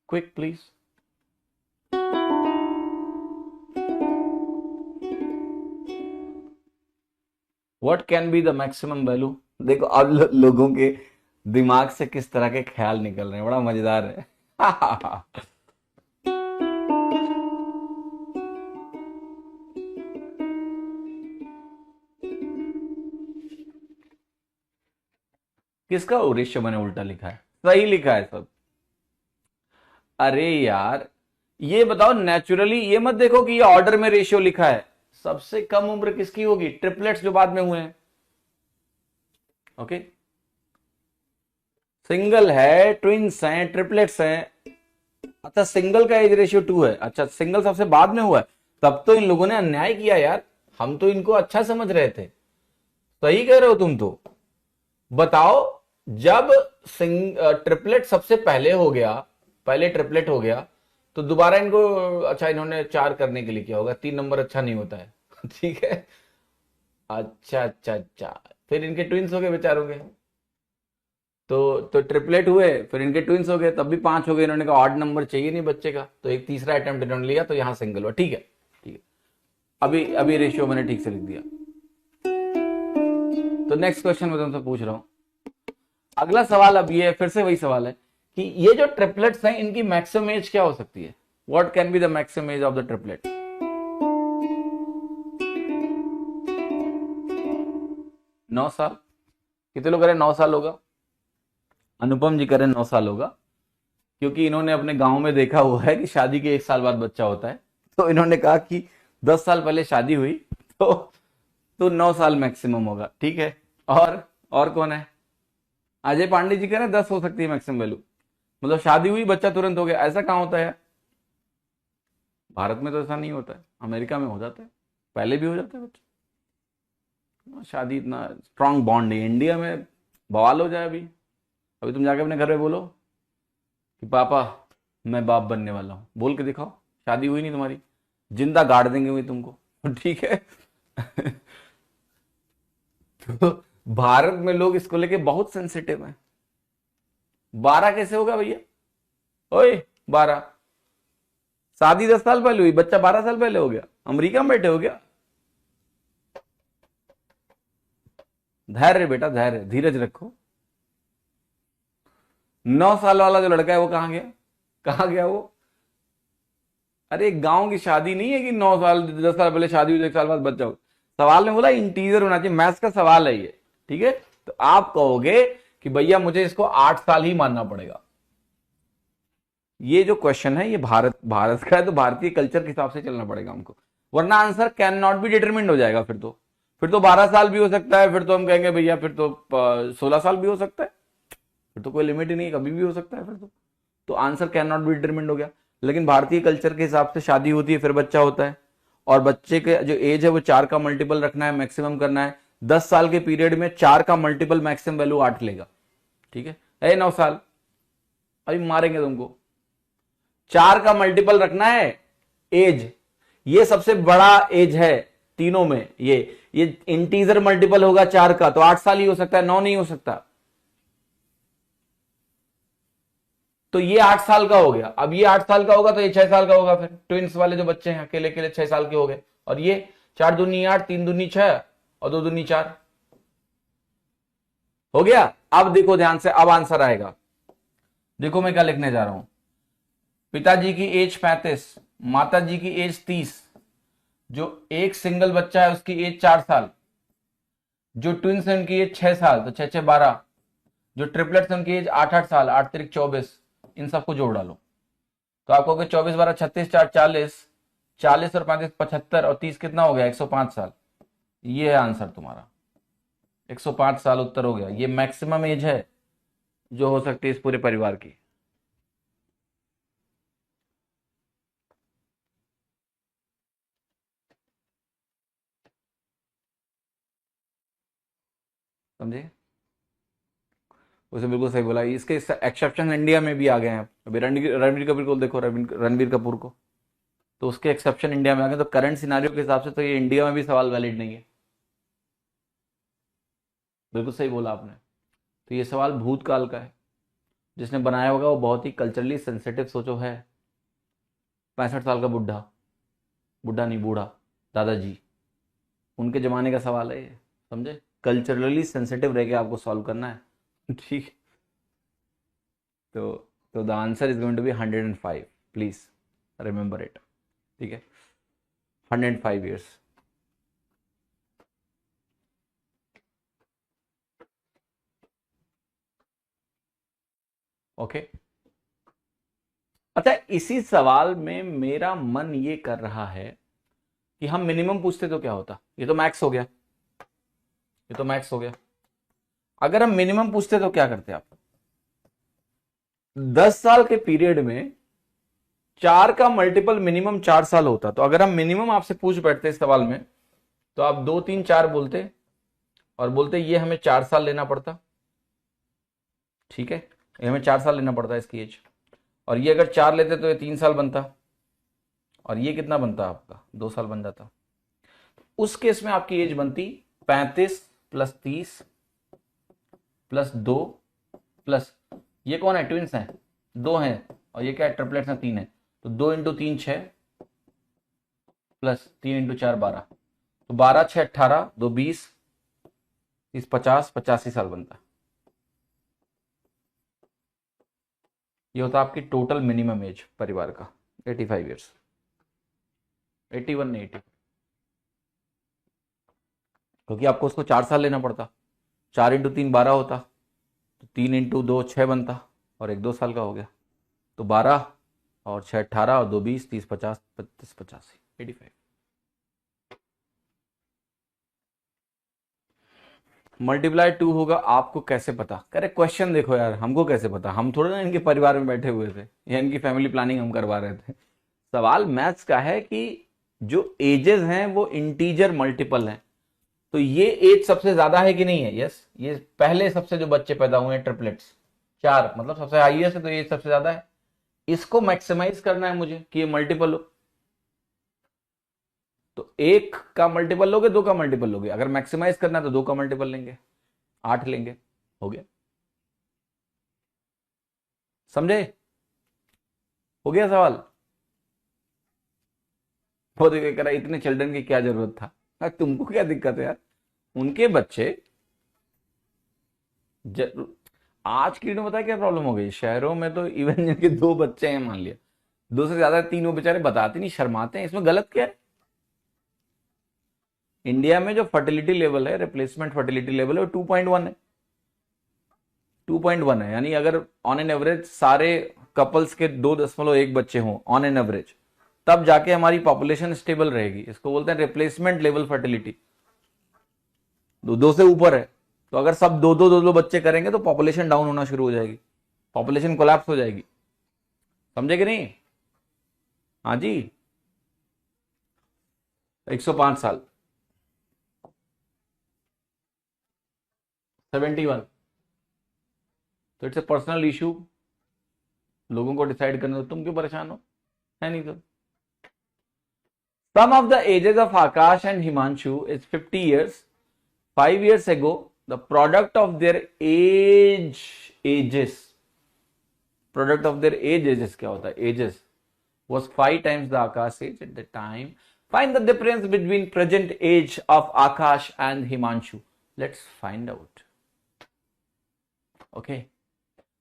quick please. What can be the maximum value? देखो अब लोगों के दिमाग से किस तरह के ख्याल निकल रहे हैं, बड़ा मजेदार है। किसका रेशियो मैंने उल्टा लिखा है? सही लिखा है सब। अरे यार ये बताओ नेचुरली, ये मत देखो कि ये ऑर्डर में रेशियो लिखा है। सबसे कम उम्र किसकी होगी? ट्रिपलेट्स जो बाद में हुए हैं। ओके, सिंगल है, ट्विंस हैं, ट्रिपलेट्स हैं। अच्छा सिंगल का एज रेशियो 2 है। अच्छा सिंगल सबसे बाद में हुआ है, तब तो इन लोगों ने अन्याय किया यार। हम तो इनको अच्छा समझ रहे थे। सही कह रहे हो तुम तो। बताओ जब ट्रिपलेट सबसे पहले हो गया, पहले ट्रिपलेट हो गया तो दोबारा इनको, अच्छा इन्होंने 4 करने के लिए किया होगा, 3 नंबर अच्छा नहीं होता है। ठीक है, अच्छा अच्छा अच्छा, फिर इनके ट्विंस हो गए बेचारों के। तो ट्रिपलेट हुए, फिर इनके ट्विंस हो गए, तब भी 5 हो गए। इन्होंने कहा ऑड नंबर चाहिए नहीं बच्चे का, तो एक तीसरा अटेम्प्ट इन्होंने लिया, तो यहां सिंगल हुआ। ठीक है ठीक है, अभी अभी रेशियो मैंने ठीक से लिख दिया। तो नेक्स्ट क्वेश्चन मैं तुमसे पूछ रहा हूं। अगला सवाल अब ये है, फिर से वही सवाल है कि ये जो ट्रिपलेट्स हैं इनकी मैक्सिमम एज क्या हो सकती है? What can be the maximum age of the triplet? 9 साल। कितने लोग कह रहे 9 साल होगा? अनुपम जी कह रहे 9 साल होगा, क्योंकि इन्होंने अपने गांव में देखा हुआ है कि शादी के 1 साल बाद बच्चा होता है। तो इन्होंने कहा कि 10 साल पहले शादी हुई तो 9 साल मैक्सिमम होगा। ठीक है, और कौन है? अजय पांडे जी कह रहे हैं 10 हो सकती है मैक्सिमम वैल्यू। मतलब शादी हुई बच्चा तुरंत हो गया, ऐसा कहां होता है? भारत में तो ऐसा नहीं होता है, अमेरिका में हो जाता है, पहले भी हो जाता है बच्चा। शादी इतना स्ट्रांग बॉन्ड है, इंडिया में बवाल हो जाए। अभी तुम जाके अपने घर में बोलो कि पापा मैं बाप बनने वाला हूं, बोल के दिखाओ, शादी हुई नहीं तुम्हारी, जिंदा गाड़ देंगे वही तुमको। ठीक है। तो भारत में लोग इसको लेके बहुत सेंसिटिव हैं। 12 कैसे होगा भैया? ओए 12, शादी 10 साल पहले हुई, बच्चा 12 साल पहले हो गया, अमेरिका में बैठे हो गया। धैर्य बेटा धैर्य, धीरज रखो। 9 साल वाला जो लड़का है वो कहां गया? कहां गया वो? अरे गांव की शादी नहीं है कि 9 साल 10 साल पहले शादी हुई, 1 साल बाद बच्चा हो। सवाल में बोला इंटीजर होना चाहिए, मैथ्स का सवाल है ये। ठीक है, तो आप कहोगे कि भैया मुझे इसको 8 साल ही मानना पड़ेगा। ये जो क्वेश्चन है ये भारत का है, तो भारतीय कल्चर के हिसाब से चलना पड़ेगा हमको, वरना answer can not be determined हो जाएगा। फिर तो 12 साल भी हो सकता है, फिर तो हम कहेंगे भैया फिर तो 16 साल भी हो सकता है, फिर तो कोई लिमिट ही नहीं है, कभी भी हो सकता है। फिर तो answer can not be determined हो गया। लेकिन भारतीय कल्चर के हिसाब से शादी होती है, फिर बच्चा होता है, और बच्चे के जो एज है वो 4 का मल्टीपल रखना है, मैक्सिमम करना है। 10 साल के पीरियड में 4 का मल्टीपल मैक्सिमम वैल्यू 8 लेगा। ठीक है, 9 साल, अभी मारेंगे तुमको। 4 का मल्टीपल रखना है एज, ये सबसे बड़ा एज है तीनों में। ये इंटीजर मल्टीपल होगा 4 का, तो 8 साल ही हो सकता है, 9 नहीं हो सकता। तो ये 8 साल का हो गया। अब ये 8 साल का होगा तो ये 6 साल का होगा। फिर ट्विंस वाले जो बच्चे हैं अकेले अकेले 6 साल के हो गए। और ये 4 दूनी 8, 3 दूनी 6 और 2 दूनी 4 हो गया। अब देखो ध्यान से, अब आंसर आएगा। देखो मैं क्या लिखने जा रहा हूं। पिताजी की एज 35, माता जी की एज 30, जो एक सिंगल बच्चा है उसकी एज 4 साल, जो ट्विंस है उनकी एज 6 साल, तो 6 6 12, जो ट्रिपलेट्स है उनकी एज 8 8 साल, 8 3 24, इन सबको जोड़ डालो तो आपको 24 12 36 4 40, 40 और 35 75 और 30 कितना हो गया? 105 साल। ये है आंसर तुम्हारा, 105 साल उत्तर हो गया। ये मैक्सिमम एज है जो हो सकती है इस पूरे परिवार की। समझे? उसे बिल्कुल सही बोला। इसके एक्सेप्शन इंडिया में भी आ गए हैं। अभी रणबीर कपूर को देखो, रणबीर कपूर को, तो उसके एक्सेप्शन इंडिया में आ गए। तो करंट सिनारियो के हिसाब से तो ये इंडिया में भी सवाल वैलिड नहीं है। बिल्कुल सही बोला आपने। तो ये सवाल भूतकाल का है। जिसने बनाया होगा वो बहुत ही कल्चरली सेंसिटिव सोचो है। 65 साल का बुढ़ा, बुढ़ा नहीं बूढ़ा, दादाजी, उनके जमाने का सवाल है ये। समझे? कल्चरली सेंसिटिव रह के आपको सॉल्व करना है। ठीक। तो the answer is going to be 105। Please remember it. ठीक है, 105 ईयर्स। ओके। अच्छा, इसी सवाल में मेरा मन ये कर रहा है कि हम मिनिमम पूछते तो क्या होता। ये तो मैक्स हो गया, ये तो मैक्स हो गया। अगर हम मिनिमम पूछते तो क्या करते आप? 10 साल के पीरियड में 4 का मल्टीपल मिनिमम 4 साल होता। तो अगर हम मिनिमम आपसे पूछ बैठते इस सवाल में, तो आप 2 3 4 बोलते और बोलते ये हमें 4 साल लेना पड़ता। ठीक है, ये हमें 4 साल लेना पड़ता इसकी एज। और ये अगर 4 लेते तो ये 3 साल बनता, और ये कितना बनता आपका? 2 साल बन जाता। उस केस में आपकी एज बनती 35 प्लस 30 प्लस 2 प्लस, ये कौन है? ट्विंस हैं, 2 हैं, और ये क्या है? ट्रिपलेट्स हैं, 3 है। तो 2 इंटू 3 6 प्लस 3 इंटू 4 12, तो 12 6 18, 2 20, 30 50, 85 साल बनता। ये होता आपकी टोटल मिनिमम एज परिवार का, 85 ईयर्स। 81 नहीं, 80, क्योंकि आपको उसको 4 साल लेना पड़ता। 4 इंटू 3 12 होता, तो 3 इंटू 2 6 बनता, और एक 2 साल का हो गया। तो 12 और 6 18 और 2 20, 30 50 35 85, 85। मल्टीप्लाई 2 होगा, आपको कैसे पता? अरे क्वेश्चन देखो यार, हमको कैसे पता? हम थोड़े ना इनके परिवार में बैठे हुए थे या इनकी फैमिली प्लानिंग हम करवा रहे थे। सवाल मैथ्स का है कि जो एजेस हैं वो इंटीजर मल्टीपल हैं। तो ये एज सबसे ज्यादा है कि नहीं है? यस, ये पहले सबसे जो बच्चे पैदा हुए हैं ट्रिपलेट्स, 4, मतलब सबसे हाईएस्ट है, तो ये सबसे ज्यादा है। इसको मैक्सिमाइज करना है मुझे कि ये मल्टीपल हो। तो 1 का मल्टीपल लोगे, 2 का मल्टीपल लोगे। अगर मैक्सिमाइज करना है तो 2 का मल्टीपल लेंगे, 8 लेंगे, हो गया। समझे? हो गया सवाल। वो देखो कह रहा इतने चिल्ड्रन की क्या जरूरत था। तुमको क्या दिक्कत है यार? उनके बच्चे आज की डेट में बताया क्या प्रॉब्लम हो गई शहरों में? तो इवन जिनके 2 बच्चे हैं, मान लिया 2 से ज्यादा 3, वो बेचारे बताते नहीं, शर्माते हैं। इसमें गलत क्या है? इंडिया में जो फर्टिलिटी लेवल है, रिप्लेसमेंट फर्टिलिटी लेवल है, वो 2.1 है। 2.1 है, यानी अगर ऑन एन एवरेज सारे कपल्स के 2.1 बच्चे हों ऑन एन एवरेज, तब जाके हमारी पॉपुलेशन स्टेबल रहेगी। इसको बोलते हैं रिप्लेसमेंट लेवल फर्टिलिटी। 2 से ऊपर है, तो अगर सब 2 बच्चे करेंगे तो पॉपुलेशन डाउन होना शुरू हो जाएगी, पॉपुलेशन कोलैप्स हो जाएगी। समझे कि नहीं? हाँ जी, 105 साल, 71। तो इट्स ए पर्सनल इशू, लोगों को डिसाइड करने दो, तुम क्यों परेशान हो? है नहीं तो। Sum of the ages of Akash and Himanshu is 50 years. 5 years ago, the product of their ages, product of their ages क्या होता है? ages was 5 times the Akash age at the time. Find the difference between present age of Akash and Himanshu. Let's find out. Okay.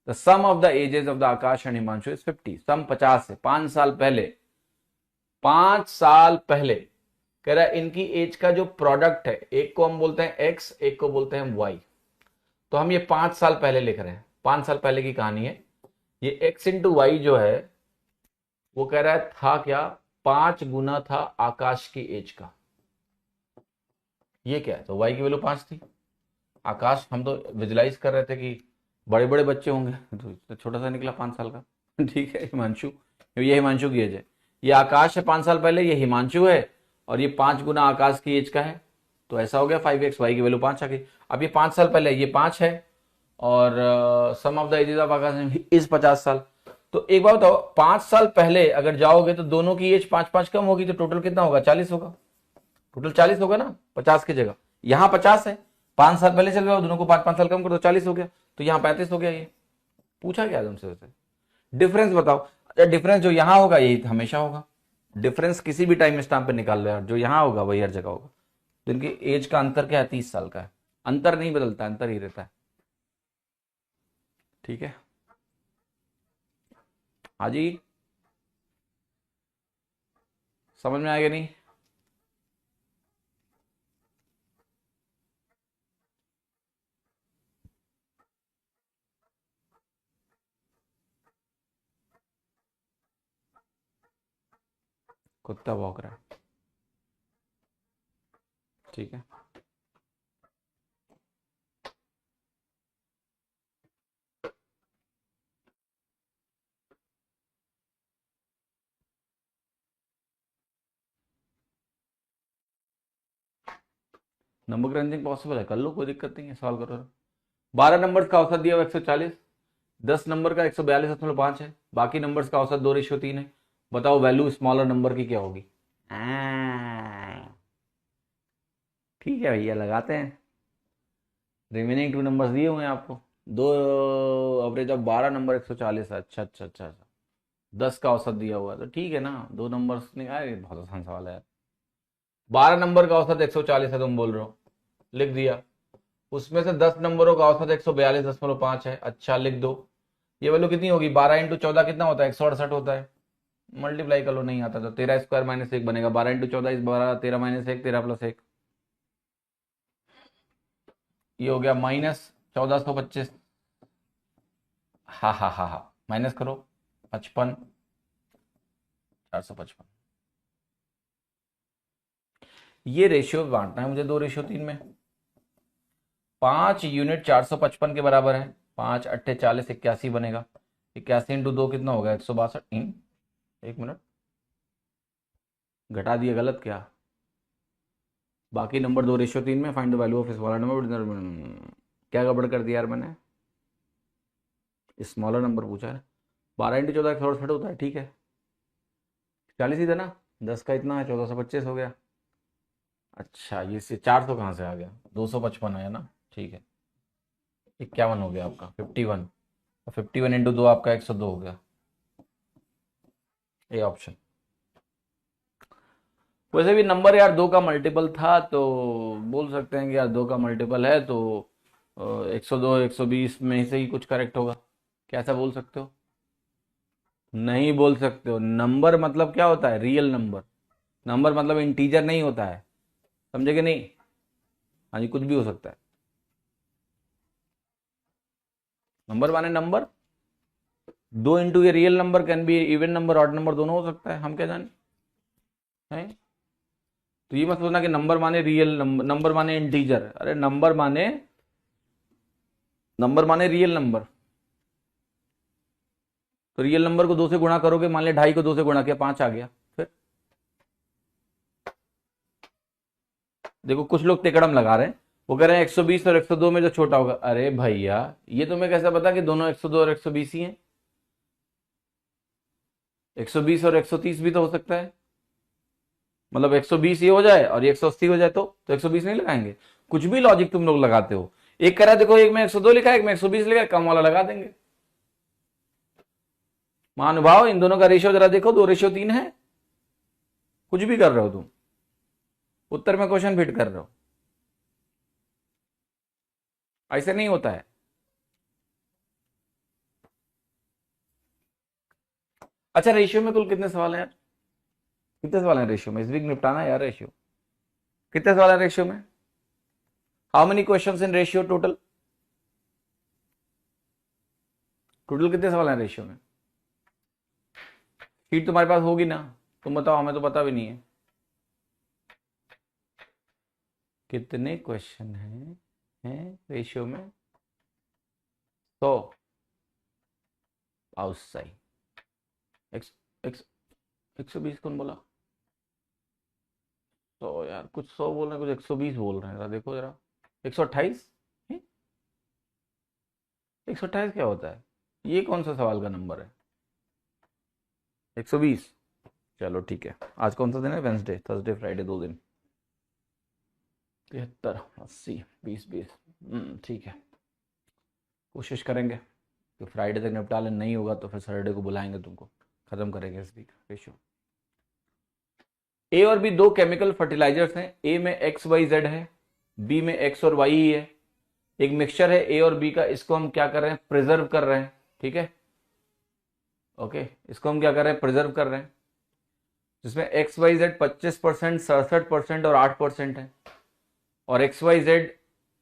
The sum of the ages of the Akash and Himanshu is 50। Sum 50 है, 5 साल पहले, 5 साल पहले कह रहा है इनकी as का जो प्रोडक्ट है, एक को हम बोलते हैं एक्स, एक को बोलते हैं हम वाई। तो हम ये 5 साल पहले लिख रहे हैं, 5 साल पहले की कहानी है। ये एक्स इंटू वाई जो है वो कह रहा है था क्या, 5 गुना था आकाश की एज का। ये क्या है, तो वाई की वैल्यू 5 थी। आकाश हम तो विजुलाइज कर रहे थे कि बड़े बड़े बच्चे होंगे, तो छोटा सा निकला 5 साल का। ठीक है, हिमांशु, ये हिमांशु की एज है। ये आकाश है 5 साल पहले, ये हिमांशु है, और ये 5 गुना आकाश की एज का है। तो ऐसा हो गया 5x, वाई की वैल्यू 5 आ गई। अब ये 5 साल पहले, ये 5 है, और sum of the ages of Akash is 50 साल। तो एक बात बताओ, 5 साल पहले अगर जाओगे तो दोनों की एज 5-5 कम होगी, तो टोटल कितना होगा, 40 होगा। टोटल 40 होगा ना, 50 की जगह। यहां 50 है, 5 साल पहले चल जाओ, दोनों को 5-5 साल कम कर दो, 40 हो गया। तो यहां 35 हो गया। ये पूछा क्या तुमसे वैसे, डिफरेंस बताओ। अच्छा, डिफरेंस जो यहां होगा यही हमेशा होगा। डिफरेंस किसी भी टाइम स्टैम्प पे निकाल लो यार, जो यहां होगा वही हर जगह होगा। तो इनकी एज का अंतर क्या है, 30 साल का है। अंतर नहीं बदलता, अंतर ही रहता है। ठीक है, हाँ जी, समझ में आएगा नहीं। कुत्ता भौंक रहा है। ठीक है, नंबर क्रंचिंग पॉसिबल है, कर लो, कोई दिक्कत नहीं है, सॉल्व करो। 12 नंबर का औसत दिया हुआ 140, 10 नंबर का 142.5 है, बाकी नंबर्स का औसत 2:3 है। बताओ वैल्यू स्मॉलर नंबर की क्या होगी। ठीक है भैया, लगाते हैं। रिमेनिंग 2 नंबर्स दिए हुए हैं आपको, दो एवरेज ऑफ 12 नंबर 140 है। अच्छा अच्छा अच्छा अच्छा, 10 का औसत दिया हुआ है, तो ठीक है ना, 2 नंबर्स निकाले। बहुत आसान सवाल है यार। 12 नंबर का औसत 140 है तुम बोल रहे हो, लिख दिया। उसमें से 10 नंबरों का औसत 142.5 है। अच्छा, लिख दो। ये वैल्यू कितनी होगी, 12 इंटू 14 कितना होता है, 168 होता है। मल्टीप्लाई कर लो, नहीं आता तो 13 स्क्वायर माइनस 1 बनेगा। 12 इंटू 14 इस 12, 13 माइनस 1, 13 प्लस 1, ये हो गया -1425। हा, माइनस करो, 55, 455। ये रेशियो बांटना है मुझे 2:3 में। 5 यूनिट 455 के बराबर है। 5 अट्ठे 40, 81 बनेगा। 81 इंटू 2 कितना होगा, 162। एक मिनट, घटा दिया, गलत क्या। बाकी नंबर 2:3 में, find the value of smaller number. क्या गड़बड़ कर दिया यार मैंने, स्मॉलर नंबर पूछा है। 12 इंटू 14 168 होता है, ठीक है। 40 ही था ना, 10 का इतना है, 1425 हो गया। अच्छा, ये से 400 कहाँ से आ गया, 255 है ना, ठीक है। 51 हो गया आपका, 51। 51 इंटू 2 आपका 102 हो गया, ये ऑप्शन। वैसे भी नंबर यार 2 का मल्टीपल था, तो बोल सकते हैं कि यार 2 का मल्टीपल है, तो 102 120 में से ही कुछ करेक्ट होगा। कैसा बोल सकते हो, नहीं बोल सकते हो। नंबर मतलब क्या होता है, रियल नंबर। नंबर मतलब इंटीजर नहीं होता है, समझे कि नहीं। हाँ जी, कुछ भी हो सकता है। नंबर माने नंबर, 2 इंटू ये real number can be even number, odd number, दोनों हो सकता है, हम क्या जाने है। तो ये मत सोचना कि नंबर माने रियल नंबर, नंबर माने इंटीजर। अरे नंबर माने रियल नंबर। तो रियल नंबर को 2 से गुणा करोगे, मान लिया 2.5 को 2 से गुणा किया, 5 आ गया। फिर देखो, कुछ लोग तिकड़म लगा रहे हैं, वो कह रहे हैं 120 और 102 में जो छोटा होगा। अरे भैया, ये तुम्हें कैसे पता कि दोनों 102 और 120 ही हैं। 120 और 130 भी तो हो सकता है। मतलब 120 ये हो जाए और ये 180 हो जाए, तो 120 नहीं लगाएंगे। कुछ भी लॉजिक तुम लोग लगाते हो। एक कह रहा है देखो, एक में 102 लिखा है, एक में 120 लिखा है, कम वाला लगा देंगे। महानुभाव, इन दोनों का रेशियो जरा देखो, 2:3 है। कुछ भी कर रहे हो तुम, उत्तर में क्वेश्चन फिट कर रहे हो, ऐसे नहीं होता है। अच्छा, रेशियो में कुल कितने सवाल हैं यार? कितने सवाल हैं रेशियो में? इस वीक निपटाना है यार रेशियो। कितने सवाल हैं रेशियो में? How many questions in ratio total? Total कितने सवाल हैं रेशियो में? शीट तुम्हारे पास होगी ना? तुम बताओ, हमें तो पता भी नहीं है कितने क्वेश्चन हैं रेशियो में। 100 आउटसाइड। एक्स एक्स 120 कौन बोला? 100 यार, कुछ 100 बोल रहे हैं, कुछ 120 बोल रहे हैं, जरा देखो जरा। 128? 128 क्या होता है? ये कौन सा सवाल का नंबर है? 120? चलो ठीक है। आज कौन सा दिन है? वेंसडे, थर्सडे, फ्राइडे, 2 दिन। 73, 80, 20, 20। ठीक है, कोशिश करेंगे कि फ्राइडे तक निपटा लें। नहीं होगा तो फिर सैटरडे को बुलाएंगे तुमको, खत्म करेंगे इस वीक रेशियो। ए और बी दो केमिकल फर्टिलाइजर्स हैं। ए में एक्स वाई जेड है, बी में एक्स और वाई ही है। एक मिक्सचर है ए और बी का, इसको हम क्या कर रहे हैं? प्रिजर्व कर रहे हैं। ठीक है, ओके, इसको हम क्या कर रहे हैं? प्रिजर्व कर रहे हैं। जिसमें एक्स वाई जेड 25%, 67% और 8% है। और एक्स वाई जेड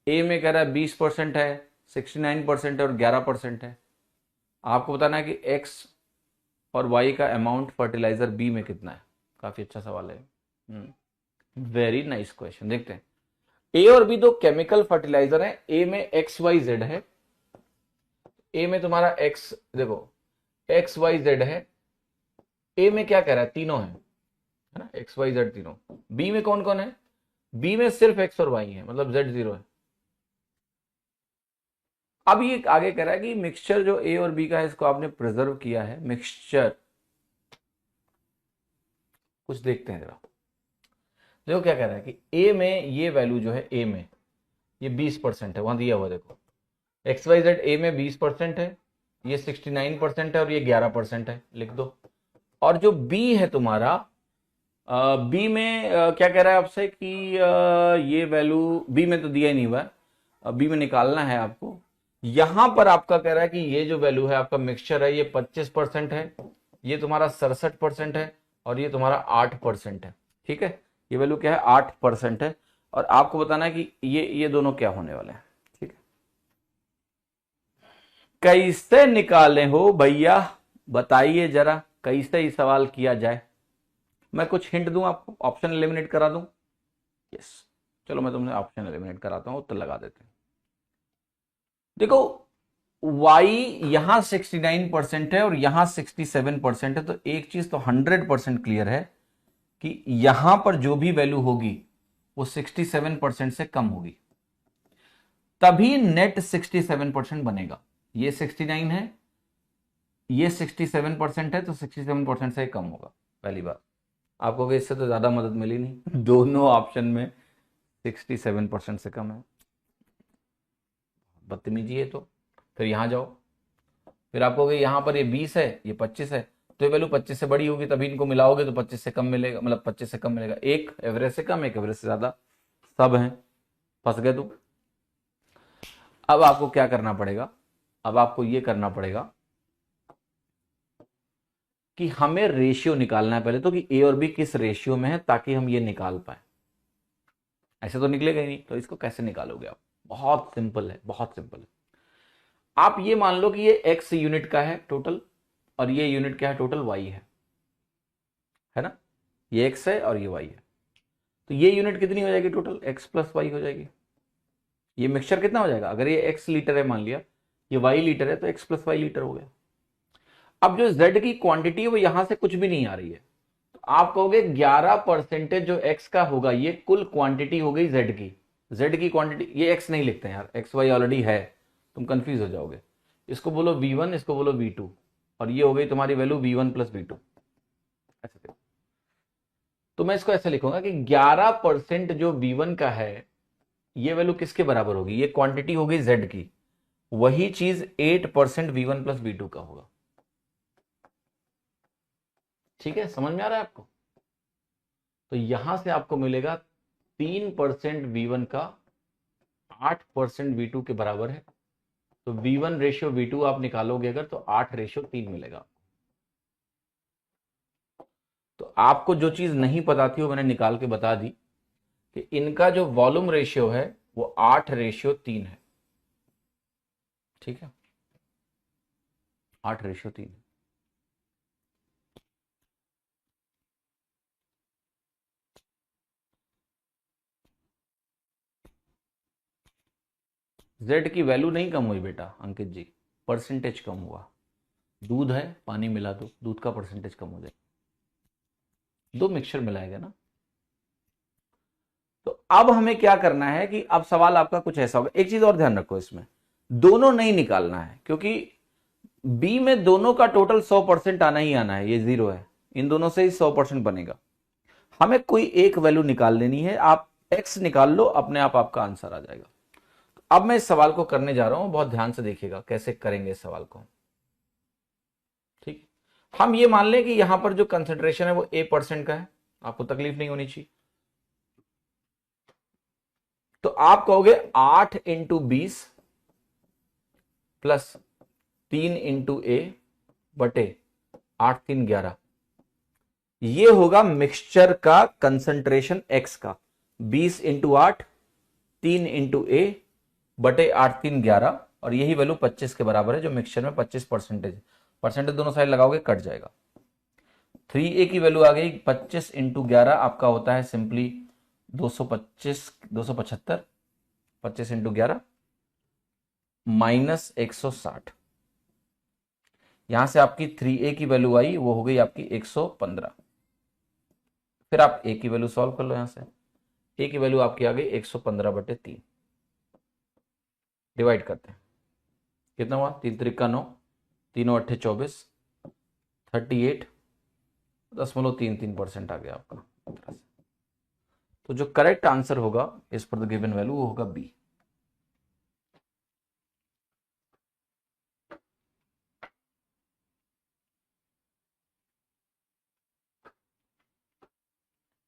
ए में कह रहा है 20% है, 69% और 11% है। आपको बताना है कि एक्स और वाई का अमाउंट फर्टिलाइजर बी में कितना है। काफी अच्छा सवाल है। Very nice question. देखते हैं। ए और बी दो केमिकल फर्टिलाइजर हैं। ए में एक्स वाई जेड है। ए में तुम्हारा एक्स, देखो, एक्स वाई जेड है। ए में क्या कह रहा है? तीनों है ना, एक्स वाई जेड तीनों। बी में कौन कौन है? बी में सिर्फ एक्स और वाई है, मतलब जेड 0 है। अब ये आगे कह रहा है कि मिक्सचर जो ए और बी का है, इसको आपने प्रिजर्व किया है। मिक्सचर कुछ देखते हैं जरा। देखो क्या कह रहा है कि ए में ये वैल्यू जो है, ए में ये 20% है, वहां दिया हुआ देखो। एक्स वाई जेड ए में 20% है, ये 69% है और ये 11% है, लिख दो। और जो बी है तुम्हारा, बी में क्या कह रहा है आपसे कि ये वैल्यू बी में तो दिया ही नहीं हुआ है, बी में निकालना है आपको। यहां पर आपका कह रहा है कि ये जो वैल्यू है आपका मिक्सचर है, ये 25% है, ये तुम्हारा 67% है और ये तुम्हारा 8% है। ठीक है, ये वैल्यू क्या है? 8% है। और आपको बताना है कि ये दोनों क्या होने वाले हैं। ठीक है, कैसे निकाले हो भैया? बताइए जरा, कैसे ही सवाल किया जाए। मैं कुछ हिंट दूं आपको? ऑप्शन एलिमिनेट करा दूं? यस, चलो मैं तुमने ऑप्शन एलिमिनेट कराता हूं, उत्तर लगा देते हैं। देखो, y यहां 69% है और यहां 67% है, तो एक चीज तो 100% क्लियर है कि यहां पर जो भी वैल्यू होगी वो 67% से कम होगी, तभी नेट 67% बनेगा। ये 69 है, ये 67% है, तो 67% से कम होगा। पहली बात, आपको इससे तो ज्यादा मदद मिली नहीं, दोनों ऑप्शन में 67% से कम है। बदतमीजी है। तो फिर यहां जाओ, फिर आपको यहां पर ये 20 है, ये 25 है, तो ये वैल्यू 25 से बड़ी होगी, तभी इनको मिलाओगे तो 25 से कम मिलेगा, मतलब 25 से कम मिलेगा। एक एवरेज से कम, एक एवरेज से ज्यादा, सब हैं। फंस गए तुम। अब आपको क्या करना पड़ेगा? अब आपको ये करना पड़ेगा कि हमें रेशियो निकालना है पहले तो, कि ए और बी किस रेशियो में है, ताकि हम ये निकाल पाए। ऐसे तो निकलेगा ही नहीं, तो इसको कैसे निकालोगे आप? बहुत सिंपल है, बहुत सिंपल है। आप ये मान लो कि ये एक्स यूनिट का है टोटल, और ये यूनिट क्या है टोटल? वाई है ना? ये एक्स है और ये वाई है, तो ये यूनिट कितनी हो जाएगी टोटल? एक्स प्लस वाई हो जाएगी। ये मिक्सचर कितना हो जाएगा? अगर ये एक्स लीटर है मान लिया, ये वाई लीटर है, तो एक्स प्लस वाई लीटर हो गया। अब जो जेड की क्वांटिटी है वो यहां से कुछ भी नहीं आ रही है, तो आप कहोगे 11% जो एक्स का होगा, ये कुल क्वांटिटी हो गई जेड की। जेड की क्वांटिटी, ये एक्स नहीं लिखते हैं यार, एक्स वाई ऑलरेडी है, तुम कंफ्यूज हो जाओगे। इसको बोलो v1, इसको बोलो v2, और ये हो गई तुम्हारी वैल्यू v1 प्लस v2। ऐसे देखो, तो मैं इसको ऐसे लिखूंगा कि 11% जो v1 का है, ये वैल्यू किसके बराबर होगी? ये क्वांटिटी होगी जेड की, वही चीज 8% v1 प्लस v2 का होगा। ठीक है, समझ में आ रहा है आपको? तो यहां से आपको मिलेगा 3% v1 का 8% v2 के बराबर है, तो v1 रेशियो v2 आप निकालोगे अगर, तो 8 रेशियो 3 मिलेगा। तो आपको जो चीज नहीं पता थी वो मैंने निकाल के बता दी कि इनका जो वॉल्यूम रेशियो है वो 8:3 है। ठीक है, 8:3 है। जेड की वैल्यू नहीं कम हुई बेटा अंकित जी, परसेंटेज कम हुआ। दूध है, पानी मिला दो, दूध का परसेंटेज कम हो जाएगा, दो मिक्सचर मिलाएगा ना। तो अब हमें क्या करना है कि अब सवाल आपका कुछ ऐसा होगा। एक चीज और ध्यान रखो, इसमें दोनों नहीं निकालना है, क्योंकि बी में दोनों का टोटल 100% आना ही आना है, ये 0 है, इन दोनों से ही 100% बनेगा। हमें कोई एक वैल्यू निकाल लेनी है, आप एक्स निकाल लो, अपने आप आपका आंसर आ जाएगा। अब मैं इस सवाल को करने जा रहा हूं, बहुत ध्यान से देखिएगा कैसे करेंगे इस सवाल को। ठीक, हम ये मान लें कि यहां पर जो कंसेंट्रेशन है वो A% का है, आपको तकलीफ नहीं होनी चाहिए। तो आप कहोगे 8 × 20 प्लस 3 × A बटे 8 3 11, ये होगा मिक्सचर का कंसंट्रेशन एक्स का। 20 × 8 3 × A बटे 8 3 11, और यही वैल्यू 25 के बराबर है, जो मिक्सचर में 25% परसेंटेज दोनों साइड लगाओगे कट जाएगा। 3A की वैल्यू आ गई 25 × 11, आपका होता है सिंपली 225 275, 25 × 11 माइनस 160। यहां से आपकी 3A की वैल्यू आई, वो हो गई आपकी 115। फिर आप A की वैल्यू सॉल्व कर लो, यहां से A की वैल्यू आपकी आ गई 115/3। डिवाइड करते हैं, कितना हुआ, 3 त्रिका 9, 3 8 24, 38.33% आ गया आपका। तो जो करेक्ट आंसर होगा इस पर द गिवन वैल्यू वो होगा बी।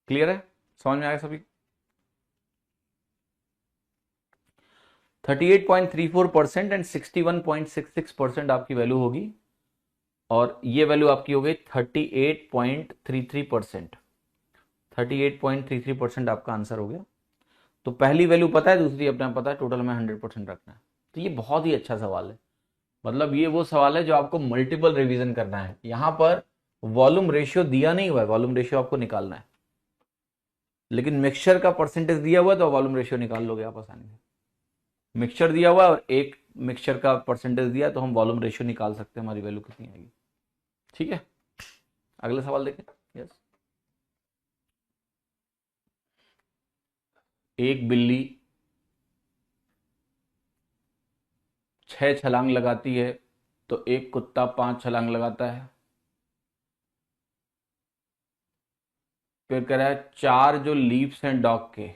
क्लियर है, समझ में आया सभी? 38.34% एंड 61.66% आपकी वैल्यू होगी, और ये वैल्यू आपकी हो गई 38.33%। 38.33% आपका आंसर हो गया। तो पहली वैल्यू पता है, दूसरी अपने आप पता है, टोटल में 100% रखना है। तो ये बहुत ही अच्छा सवाल है, मतलब ये वो सवाल है जो आपको मल्टीपल रिवीजन करना है। यहां पर वॉल्यूम रेशियो दिया नहीं हुआ है, वॉल्यूम रेशियो आपको निकालना है, लेकिन मिक्सचर का परसेंटेज दिया हुआ है तो वॉल्यूम रेशियो निकाल लोगे आप आसानी से। मिक्सचर दिया हुआ है और एक मिक्सचर का परसेंटेज दिया, तो हम वॉल्यूम रेशियो निकाल सकते हैं, हमारी वैल्यू कितनी आएगी। ठीक है, अगला सवाल देखें। यस, एक बिल्ली 6 छलांग लगाती है तो एक कुत्ता 5 छलांग लगाता है। फिर कह रहा है 4 जो लीव्स हैं डॉग के,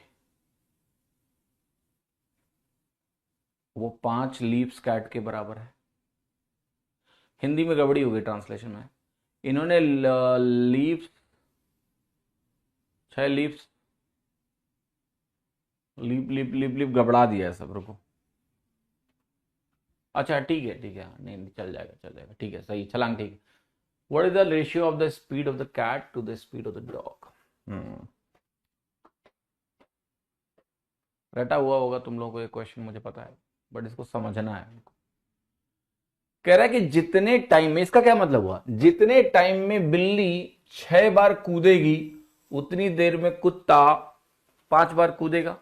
वो 5 लीव्स कैट के बराबर है। हिंदी में गड़बड़ी हो गई ट्रांसलेशन में, इन्होंने leaves 6 leaves, leap leap leap leap गबड़ा दिया है सब। रुको, अच्छा ठीक है ठीक है, नहीं नहीं, चल जाएगा चल जाएगा, ठीक है सही, छलांग ठीक है। What is the ratio of the speed of the cat to the speed of the dog? रटा हुआ होगा तुम लोगों को ये क्वेश्चन, मुझे पता है, बट इसको समझना है। कह रहा है कि जितने टाइम में, इसका क्या मतलब हुआ, जितने टाइम में बिल्ली 6 बार कूदेगी उतनी देर में कुत्ता 5 बार कूदेगा।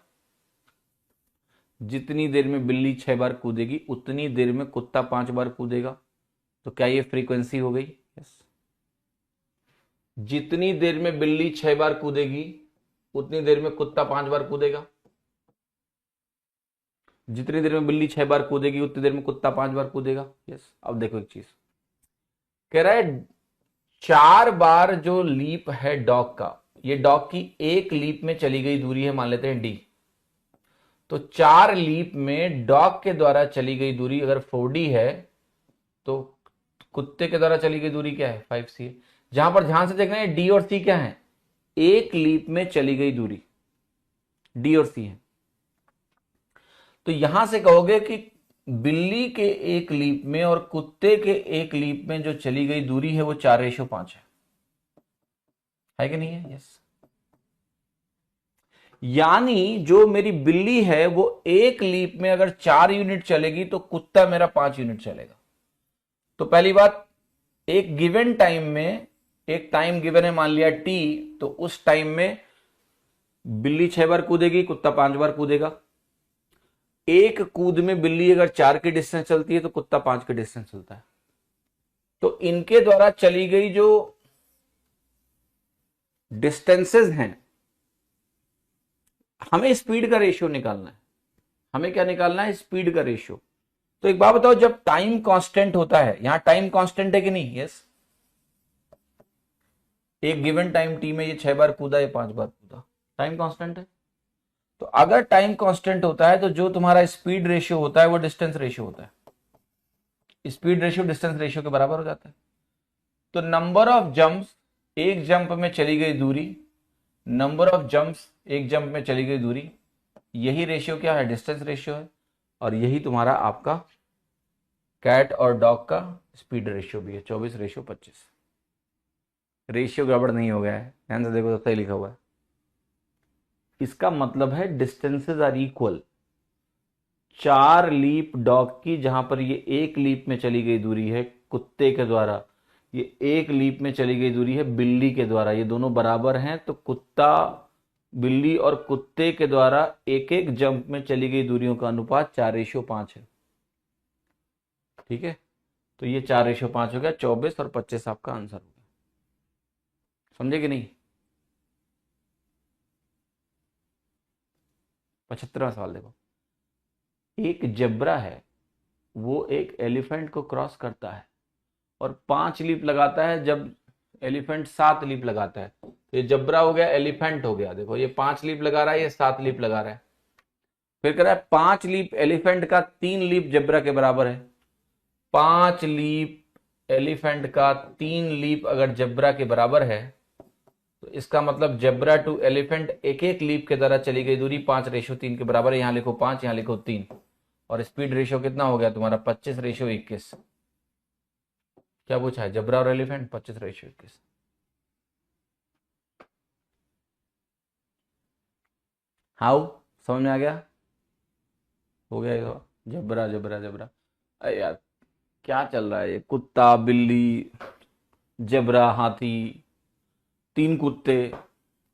जितनी देर में बिल्ली 6 बार कूदेगी उतनी देर में कुत्ता 5 बार कूदेगा। तो क्या ये फ्रीक्वेंसी हो गई? यस। जितनी देर में बिल्ली 6 बार कूदेगी उतनी देर में कुत्ता 5 बार कूदेगा। जितनी देर में बिल्ली 6 बार कूदेगी उतनी देर में कुत्ता 5 बार कूदेगा। यस। अब देखो एक चीज कह रहा है, 4 बार जो लीप है डॉग का, ये डॉग की एक लीप में चली गई दूरी है, मान लेते हैं डी। तो 4 लीप में डॉग के द्वारा चली गई दूरी अगर 4D है, तो कुत्ते के द्वारा चली गई दूरी क्या है? 5C है। जहां पर ध्यान से देखना है, डी और सी क्या है? एक लीप में चली गई दूरी, डी और सी है। तो यहां से कहोगे कि बिल्ली के एक लीप में और कुत्ते के एक लीप में जो चली गई दूरी है वो 4:5 है। है कि नहीं है? यस। यानी जो मेरी बिल्ली है वो एक लीप में अगर 4 यूनिट चलेगी तो कुत्ता मेरा 5 यूनिट चलेगा। तो पहली बात, एक गिवन टाइम में, एक टाइम गिवन है मान लिया टी, तो उस टाइम में बिल्ली 6 बार कूदेगी, कुत्ता 5 बार कूदेगा। एक कूद में बिल्ली अगर 4 की डिस्टेंस चलती है तो कुत्ता 5 की डिस्टेंस चलता है। तो इनके द्वारा चली गई जो डिस्टेंसेस हैं, हमें स्पीड का रेशियो निकालना है। हमें क्या निकालना है? स्पीड का रेशियो। तो एक बात बताओ, जब टाइम कांस्टेंट होता है, यहां टाइम कांस्टेंट है कि नहीं? यस। एक गिवन टाइम टी में ये 6 बार कूदा, ये 5 बार कूदा, टाइम कांस्टेंट है। तो अगर टाइम कांस्टेंट होता है तो जो तुम्हारा स्पीड रेशियो होता है वो डिस्टेंस रेशियो होता है। स्पीड रेशियो डिस्टेंस रेशियो के बराबर हो जाता है। तो नंबर ऑफ जंप्स, एक जंप में चली गई दूरी, नंबर ऑफ जंप्स एक जंप में चली गई दूरी, यही रेशियो क्या है? डिस्टेंस रेशियो है। और यही तुम्हारा आपका कैट और डॉग का स्पीड रेशियो भी है, 24:25। रेशियो गड़बड़ नहीं हो गया है, ध्यान से देखो तो सही लिखा हुआ है। इसका मतलब है distances are equal. 4 leap dog की, जहां पर ये एक लीप में चली गई दूरी है कुत्ते के द्वारा, ये एक लीप में चली गई दूरी है बिल्ली के द्वारा, ये दोनों बराबर हैं। तो कुत्ता, बिल्ली और कुत्ते के द्वारा एक एक जंप में चली गई दूरियों का अनुपात 4:5 है। ठीक है, तो ये 4:5 हो गया, 24 और 25 आपका आंसर हो गया। समझे कि नहीं? 75वां सवाल देखो। एक जेब्रा है, वो एक एलिफेंट को क्रॉस करता है और 5 लीप लगाता है, जब एलिफेंट 7 लीप लगाता है। तो ये जबरा हो गया, एलिफेंट हो गया। देखो ये 5 लीप लगा रहा है, ये 7 लीप लगा रहा है। फिर कह रहा है 5 लीप एलिफेंट का 3 लीप जबरा के बराबर है। 5 लीप एलिफेंट का 3 लीप अगर जबरा के बराबर है तो इसका मतलब जबरा टू एलिफेंट एक एक लीप के द्वारा चली गई दूरी 5:3 के बराबर है। यहां लिखो 5, यहां लिखो 3। और स्पीड रेशियो कितना हो गया तुम्हारा? 25:21। क्या पूछा है? जबरा और एलिफेंट, 25:21। हाउ, समझ में आ गया? हो गया ये तो। जबरा जबरा जबरा, अरे यार क्या चल रहा है ये? कुत्ता, बिल्ली, जबरा, हाथी, 3 कुत्ते।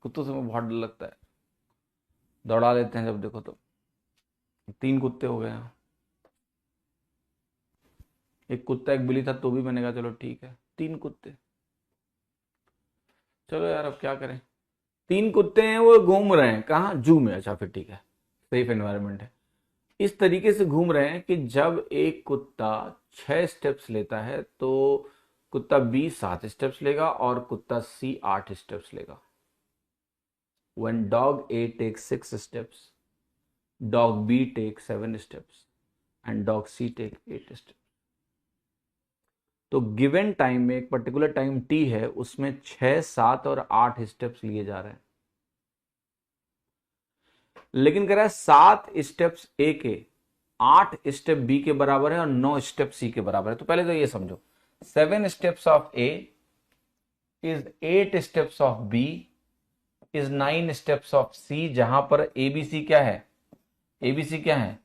कुत्तों से मुझे बहुत डर लगता है, दौड़ा लेते हैं जब देखो तो। 3 कुत्ते हो गए हैं। एक कुत्ता एक बिल्ली था तो भी मैंने कहा चलो ठीक है, 3 कुत्ते। चलो यार अब क्या करें। 3 कुत्ते हैं, वो घूम रहे हैं कहाँ? जू में। अच्छा फिर ठीक है, सेफ एनवायरनमेंट है। इस तरीके से घूम रहे हैं कि जब एक कुत्ता 6 स्टेप्स लेता है तो कुत्ता बी 7 स्टेप्स लेगा और कुत्ता सी 8 स्टेप्स लेगा। When dog A takes 6 steps, dog B takes 7 steps and dog C takes 8 steps. तो गिवन टाइम में, एक पर्टिकुलर टाइम टी है, उसमें 6, 7 और 8 स्टेप्स लिए जा रहे हैं। लेकिन कह रहा है 7 स्टेप्स ए के 8 स्टेप बी के बराबर है और 9 स्टेप सी के बराबर है। तो पहले तो ये समझो, 7 steps of A is 8 steps of B is 9 steps of C, जहां पर एबीसी क्या है? एबीसी क्या है?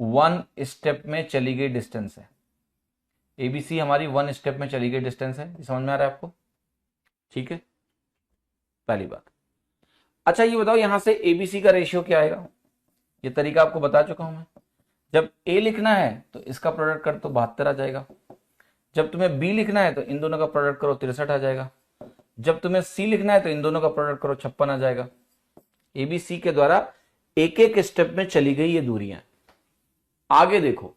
1 स्टेप में चली गई डिस्टेंस है। एबीसी हमारी 1 स्टेप में चली गई डिस्टेंस है। ये समझ में आ रहा है आपको? ठीक है, पहली बात। अच्छा ये बताओ यहां से एबीसी का रेशियो क्या आएगा? ये तरीका आपको बता चुका हूं मैं। जब ए लिखना है तो इसका प्रोडक्ट कर तो 72 आ जाएगा। जब तुम्हें बी लिखना है तो इन दोनों का प्रोडक्ट करो 63 आ जाएगा। जब तुम्हें सी लिखना है तो इन दोनों का प्रोडक्ट करो 56 आ जाएगा। एबीसी के द्वारा एक एक स्टेप में चली गई ये दूरियां। आगे देखो,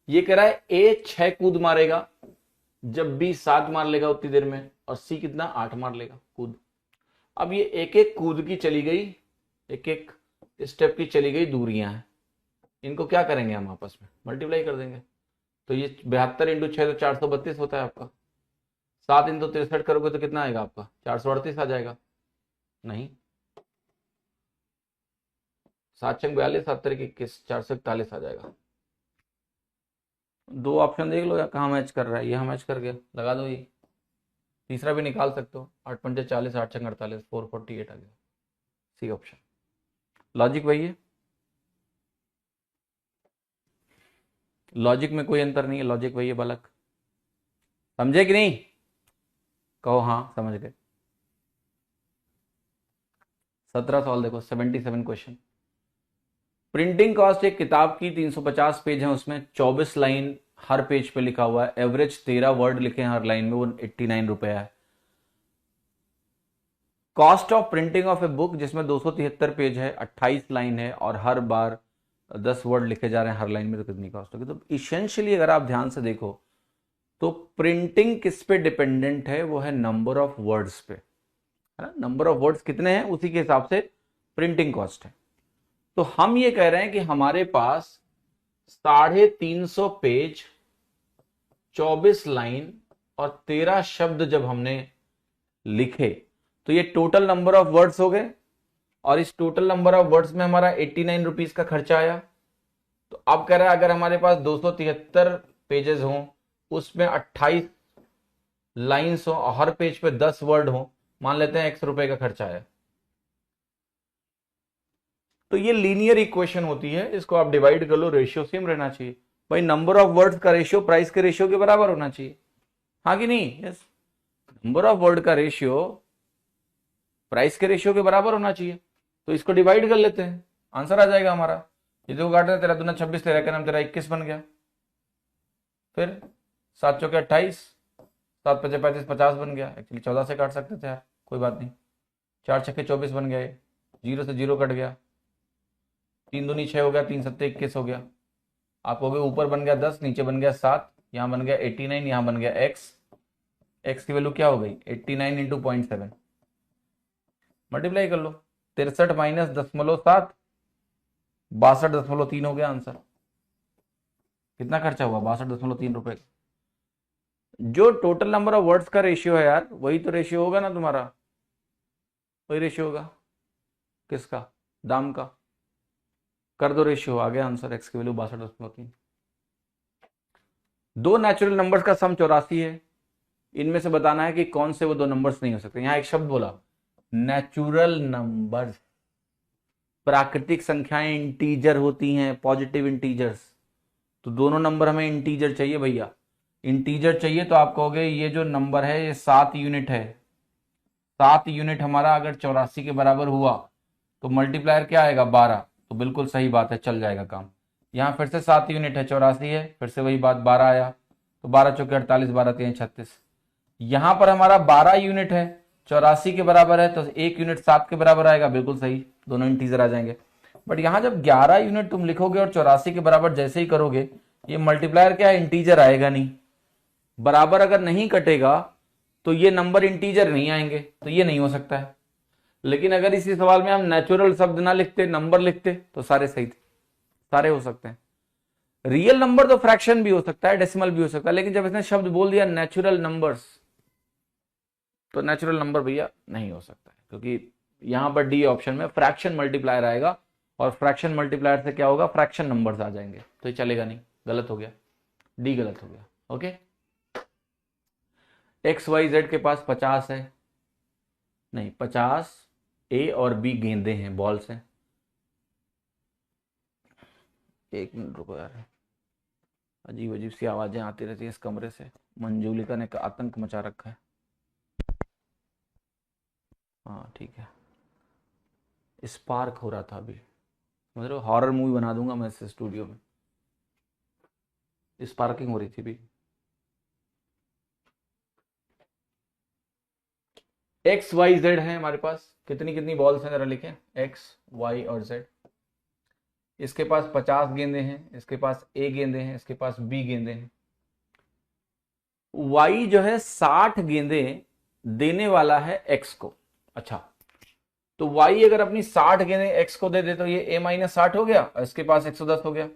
ये कह रहा है ए 6 कूद मारेगा, जब बी 7 मार लेगा उतनी देर में, और सी कितना? 8 मार लेगा कूद। अब ये एक एक कूद की चली गई, एक एक स्टेप की चली गई दूरियां हैं, इनको क्या करेंगे हम? आपस में मल्टीप्लाई कर देंगे। तो ये 72 इंटू 6 तो 432 होता है आपका। 7 इंटू 63 करोगे तो कितना आएगा आपका? 438 आ जाएगा। नहीं, 7 6 42, 7 तरीके 21, 441 आ जाएगा। 2 ऑप्शन देख लो या कहाँ मैच कर रहा है। यहाँ मैच कर गया, लगा दो ये। तीसरा भी निकाल सकते हो, 8 पंजे 40, 8 छंग 48, 448 आ गया, सी ऑप्शन। लॉजिक वही है, लॉजिक में कोई अंतर नहीं है, लॉजिक वही है बालक, समझे कि नहीं? कहो हाँ समझ गए। 17 सवाल देखो, 77 क्वेश्चन। प्रिंटिंग कॉस्ट एक किताब की 350 पेज है, उसमें 24 लाइन हर पेज पे लिखा हुआ है, एवरेज 13 वर्ड लिखे हैं हर लाइन में, वो 89 रुपया है। Cost of printing of a book जिसमें 273 पेज है, 28 लाइन है और हर बार 10 वर्ड लिखे जा रहे हैं हर लाइन में, तो कितनी कॉस्ट होगी? तो इसेंशियली अगर आप ध्यान से देखो तो प्रिंटिंग किस पे डिपेंडेंट है? वो है नंबर ऑफ वर्ड्स पे, है ना। नंबर ऑफ वर्ड्स कितने हैं उसी के हिसाब से प्रिंटिंग कॉस्ट है। तो हम ये कह रहे हैं कि हमारे पास 350 पेज, 24 लाइन और 13 शब्द जब हमने लिखे तो ये टोटल नंबर ऑफ वर्ड्स हो गए, और इस टोटल नंबर ऑफ वर्ड्स में हमारा 89 रुपीज का खर्चा आया। तो अब कह रहा है अगर हमारे पास 273 पेजेस हों, उसमें 28 लाइन्स हो और हर पेज पे 10 वर्ड हो, मान लेते हैं 100 रुपए का खर्चा आया। तो ये लीनियर इक्वेशन होती है, इसको आप डिवाइड कर लो, रेशियो सेम रहना चाहिए भाई। नंबर ऑफ वर्ड्स का रेशियो प्राइस के रेशियो के बराबर होना चाहिए, हाँ कि नहीं? यस, नंबर ऑफ वर्ड का रेशियो प्राइस के रेशियो के बराबर होना चाहिए। तो इसको डिवाइड कर लेते हैं, आंसर आ जाएगा हमारा। ये देखो काट रहे, तेरा दूना 26, तेरा क्या नाम, तेरा 21 बन गया। फिर 7 चौके 28, 7 पचे 35, 50 बन गया। एक्चुअली 14 से काट सकते थे यार, कोई बात नहीं। 4 छक्के 24 बन गए, 0 से 0 कट गया, 3 दूनी 6 हो गया, 3 सत्ते 21 हो गया। आप कहोगे ऊपर बन गया 10, नीचे बन गया 7, यहाँ बन गया 89, यहाँ बन गया x की वैल्यू क्या हो गई? 89 इंटू 0.7, मल्टीप्लाई कर लो, 63 माइनस 0.7, 62.3 हो गया आंसर। कितना खर्चा हुआ? 62.3 रुपए। जो टोटल नंबर ऑफ वर्ड्स का रेशियो है यार, वही तो रेशियो होगा ना तुम्हारा, वही रेशियो होगा किसका? दाम का। कर दो रेशियो, आ गया आंसर, x की वैल्यू 62.3। दो नेचुरल नंबर्स का सम 84 है, इनमें से बताना है कि कौन से वो दो नंबर्स नहीं हो सकते। यहां एक शब्द बोला, नेचुरल नंबर्स। प्राकृतिक संख्याएं इंटीजर होती हैं, पॉजिटिव इंटीजर्स, तो दोनों नंबर हमें इंटीजर चाहिए भैया। इंटीजर चाहिए तो आप कहोगे ये जो नंबर है ये 7 यूनिट है, 7 यूनिट हमारा अगर 84 के बराबर हुआ तो मल्टीप्लायर क्या आएगा? 12। तो बिल्कुल सही बात है, चल जाएगा काम। यहाँ फिर से 7 यूनिट है, 84 है, फिर से वही बात, 12 आया, तो 12 चौके 48, 12 3 36। यहां पर हमारा 12 यूनिट है, 84 के बराबर है, तो 1 यूनिट 7 के बराबर आएगा, बिल्कुल सही, दोनों इंटीजर आ जाएंगे। बट यहां जब 11 यूनिट तुम लिखोगे और 84 के बराबर जैसे ही करोगे, ये मल्टीप्लायर क्या है? इंटीजर आएगा नहीं। बराबर अगर नहीं कटेगा तो ये नंबर इंटीजर नहीं आएंगे, तो ये नहीं हो सकता है। लेकिन अगर इसी सवाल में हम नेचुरल शब्द ना लिखते, नंबर लिखते, तो सारे सही थे, सारे हो सकते हैं। रियल नंबर तो फ्रैक्शन भी हो सकता है, डेसिमल भी हो सकता है, लेकिन जब इसने शब्द बोल दिया नेचुरल नंबर्स, तो नेचुरल नंबर भैया नहीं हो सकता है, क्योंकि यहां पर डी ऑप्शन में फ्रैक्शन मल्टीप्लायर आएगा, और फ्रैक्शन मल्टीप्लायर से क्या होगा? फ्रैक्शन नंबर्स आ जाएंगे, तो ये चलेगा नहीं, गलत हो गया, डी गलत हो गया। ओके, एक्स वाई जेड के पास 50 है, नहीं 50 ए और बी गेंदे हैं, बॉल्स हैं। 1 मिनट रुको यार, अजीब अजीब सी आवाजें आती रहती है इस कमरे से, मंजूलिका ने आतंक मचा रखा है। हाँ ठीक है, स्पार्क हो रहा था अभी, समझ रहे हो? हॉरर मूवी बना दूंगा मैं इस स्टूडियो में, स्पार्किंग हो रही थी भी। एक्स वाई जेड है हमारे पास, कितनी कितनी बॉल्स हैं जरा लिखें, एक्स वाई और जेड। इसके पास 50 गेंदे हैं, इसके पास ए गेंदे हैं, इसके पास बी गेंदे हैं। वाई जो है 60 गेंदे देने वाला है एक्स को। अच्छा, तो वाई अगर अपनी 60 गेंदे एक्स को दे दे तो ये ए माइनस 60 हो गया, और इसके पास 110 हो गया।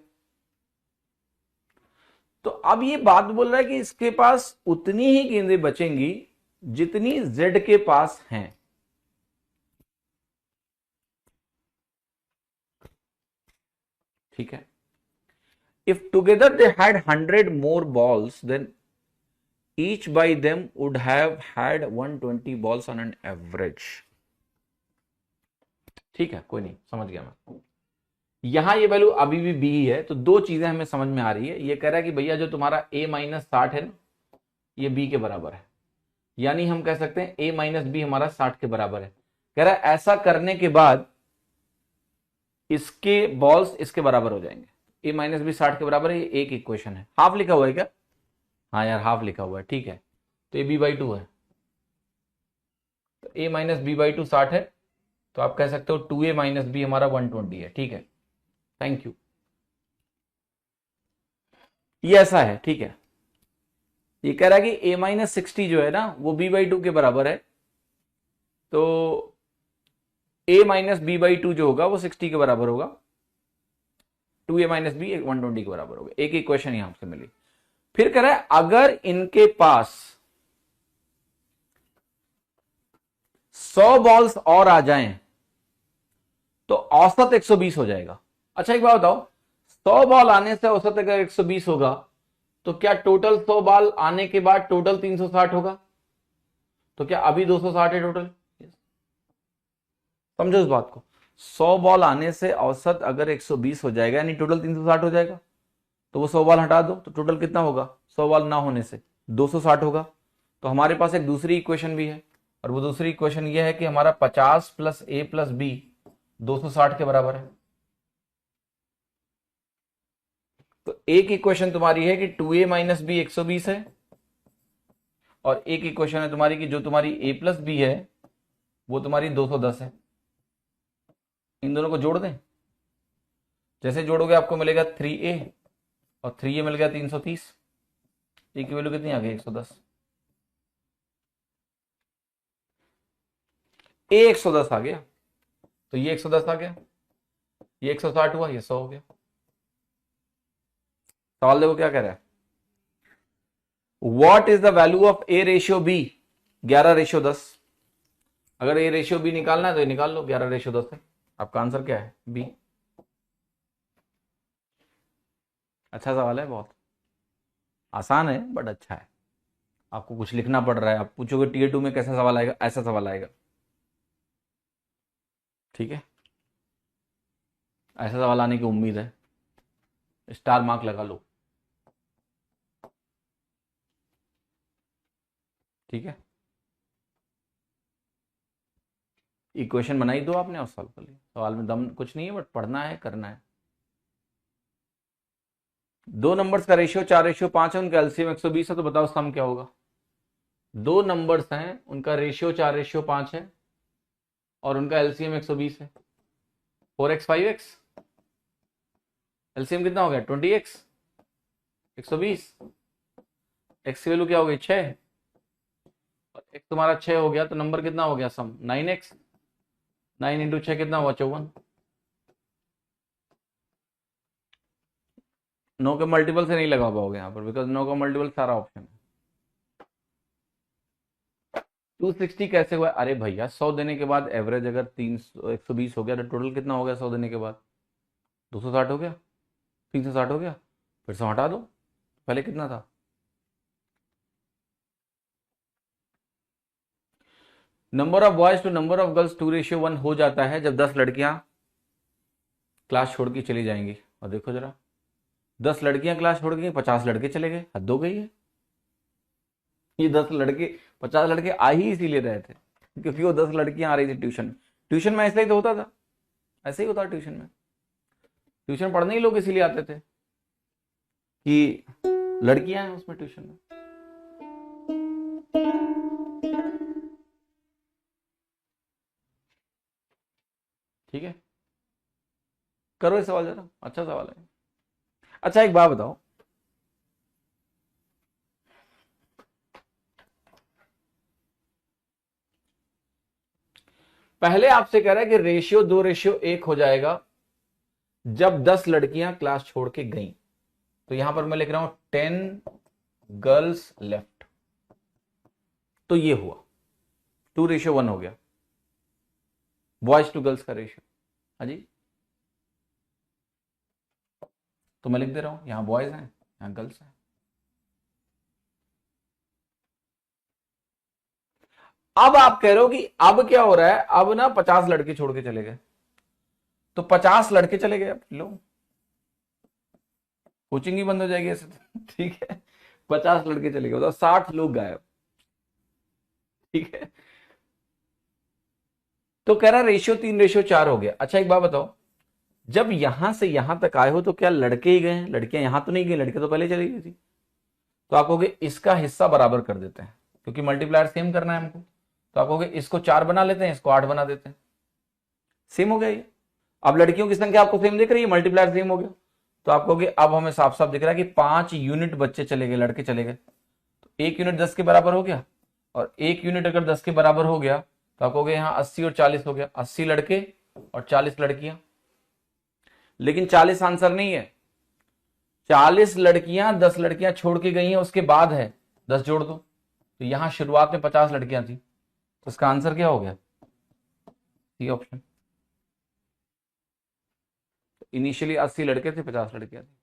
तो अब ये बात बोल रहा है कि इसके पास उतनी ही गेंदें बचेंगी जितनी जेड के पास हैं। ठीक है, if together they had 100 more balls then each by them would have had 120 balls on an average. ठीक है, कोई नहीं, समझ गया मैं। यहां ये वैल्यू अभी भी बी है, तो दो चीजें हमें समझ में आ रही है। ये कह रहा है कि भैया जो तुम्हारा a माइनस 60 है ना, ये b के बराबर है, यानी हम कह सकते हैं a माइनस बी हमारा 60 के बराबर है। कह रहा है ऐसा करने के बाद इसके बॉल्स इसके बराबर हो जाएंगे। a माइनस बी 60 के बराबर है, ये एक इक्वेशन है। हाफ लिखा हुआ है क्या? हाँ यार, हाफ लिखा हुआ है, ठीक है। तो ये b/2 है, तो a माइनस b/2 60 है, तो आप कह सकते हो 2a माइनस बी हमारा 120 है, ठीक है। Thank you. ये ऐसा है, ठीक है। ये कह रहा है कि a माइनस 60 जो है ना, वो b/2 के बराबर है, तो a माइनस b/2 जो होगा वो 60 के बराबर होगा, 2a माइनस बी 120 के बराबर होगा। एक इक्वेशन यहां से मिली। फिर कह रहा है अगर इनके पास 100 बॉल्स और आ जाएं तो औसत 120 हो जाएगा। अच्छा एक बात बताओ, 100 बॉल आने से औसत अगर 120 होगा, तो क्या टोटल 100 बॉल आने के बाद टोटल 360 होगा? तो क्या अभी 260 है टोटल? समझो इस बात को। 100 बॉल आने से औसत अगर 120 हो जाएगा, यानी टोटल 360 हो जाएगा, तो वो 100 बॉल हटा दो तो टोटल कितना होगा? 100 बॉल ना होने से 260 होगा। तो हमारे पास एक दूसरी इक्वेशन भी है, और वो दूसरी इक्वेशन ये है कि हमारा 50 प्लस a प्लस बी 260 के बराबर है। तो एक इक्वेशन तुम्हारी है कि 2a माइनस बी 120 है, और एक इक्वेशन है तुम्हारी कि जो तुम्हारी a प्लस बी है वो तुम्हारी 210 है। इन दोनों को जोड़ दें, जैसे जोड़ोगे आपको मिलेगा 3a, और 3a मिल गया 330। ए की वैल्यू कितनी आ गई? 110। ए 110 आ गया, तो ये 110 आ गया, ये 160 हुआ, ये 100 हो गया। सवाल देखो क्या कह रहा है। What is the value of a ratio b? 11:10। अगर a रेशियो b निकालना है तो ये निकाल लो, 11:10 है। आपका आंसर क्या है? बी। अच्छा सवाल है, बहुत आसान है बट अच्छा है। आपको कुछ लिखना पड़ रहा है, आप पूछोगे टीयर 2 में कैसा सवाल आएगा, ऐसा सवाल आएगा, ठीक है। ऐसा सवाल आने की उम्मीद है, स्टार मार्क लगा लो, ठीक है। इक्वेशन बनाई दो आपने और सॉल्व कर लिया। सवाल में दम कुछ नहीं है, बट पढ़ना है, करना है। दो नंबर्स का रेशियो 4:5 है, उनका एलसीएम 120 है, तो बताओ सम क्या होगा? दो नंबर्स हैं, उनका रेशियो 4:5 है, और उनका एलसीएम 120 है। 4x 5x, एलसीएम कितना हो गया? 20x 120। एक्स की वैल्यू क्या हो गई? 6, और एक्स तुम्हारा 6 हो गया, तो नंबर कितना हो गया सम? 9x। 9 इंटू 6 कितना हुआ? 54। 9 के मल्टीपल से नहीं लगा पाओगे यहाँ पर, बिकॉज 9 का मल्टीपल सारा ऑप्शन है। 260 कैसे हुआ? अरे भैया 100 देने के बाद एवरेज अगर 120 हो गया, तो टोटल कितना हो गया 100 देने के बाद? 260 हो गया, 360 हो गया, फिर से हटा दो, पहले कितना था? Number of boys to number of girls 2:1 हो जाता है जब 10 लड़कियां क्लास छोड़ के चली जाएंगी। और देखो जरा, 10 लड़कियां क्लास छोड़ गई, 50 लड़के चले गए, हद हो गई है। ये 10 लड़के 50 लड़के आ ही इसीलिए रहे थे क्योंकि वो 10 लड़कियां आ रही थी ट्यूशन। ट्यूशन में ऐसा ही तो होता था, ऐसे ही होता ट्यूशन में। ट्यूशन पढ़ने ही लोग इसीलिए आते थे कि लड़कियां हैं उसमें ट्यूशन में। ठीक है, करो ये सवाल जरा, अच्छा सवाल है। अच्छा एक बात बताओ, पहले आपसे कह रहा है कि रेशियो 2:1 हो जाएगा जब 10 लड़कियां क्लास छोड़ के गई। तो यहां पर मैं लिख रहा हूं 10 गर्ल्स लेफ्ट, तो ये हुआ 2:1 हो गया, बॉयज टू गर्ल्स का रेशियो। हाँ जी, तो मैं लिख दे रहा हूं, यहां बॉयज हैं, यहां गर्ल्स हैं। अब आप कह रहे हो कि अब क्या हो रहा है, अब ना 50 लड़के छोड़ के चले गए, तो 50 लड़के चले गए, अब लो कोचिंग ही बंद हो जाएगी ऐसे तो। ठीक है, 50 लड़के चले गए तो 60 लोग गायब। ठीक है, तो कह रहा रेशियो 3:4 हो गया। अच्छा एक बात बताओ, जब यहां से यहां तक आए हो तो क्या लड़के ही गए हैं, लड़कियां यहां तो नहीं गई, लड़के तो पहले चली गई थी। तो आप कहोगे इसका हिस्सा बराबर कर देते हैं, क्योंकि मल्टीप्लायर सेम करना है हमको। तो आप कहोगे इसको 4 बना लेते हैं, इसको 8 बना देते हैं, सेम हो गया ये। अब लड़कियों की संख्या आपको सेम दिख रही है, मल्टीप्लायर सेम हो गया। तो आप कहोगे अब हमें साफ साफ दिख रहा है कि 5 यूनिट बच्चे चले गए, लड़के चले गए, तो 1 यूनिट 10 के बराबर हो गया। और 1 यूनिट अगर 10 के बराबर हो गया तो आप कहोगे यहाँ 80 और 40 हो गया, 80 लड़के और 40 लड़कियां। लेकिन 40 आंसर नहीं है, 40 लड़कियां 10 लड़कियां छोड़ के गई हैं उसके बाद है, 10 जोड़ दो। तो यहां शुरुआत में 50 लड़कियां थी, तो इसका आंसर क्या हो गया, सी ऑप्शन। इनिशियली 80 लड़के थे, 50 लड़कियां थी।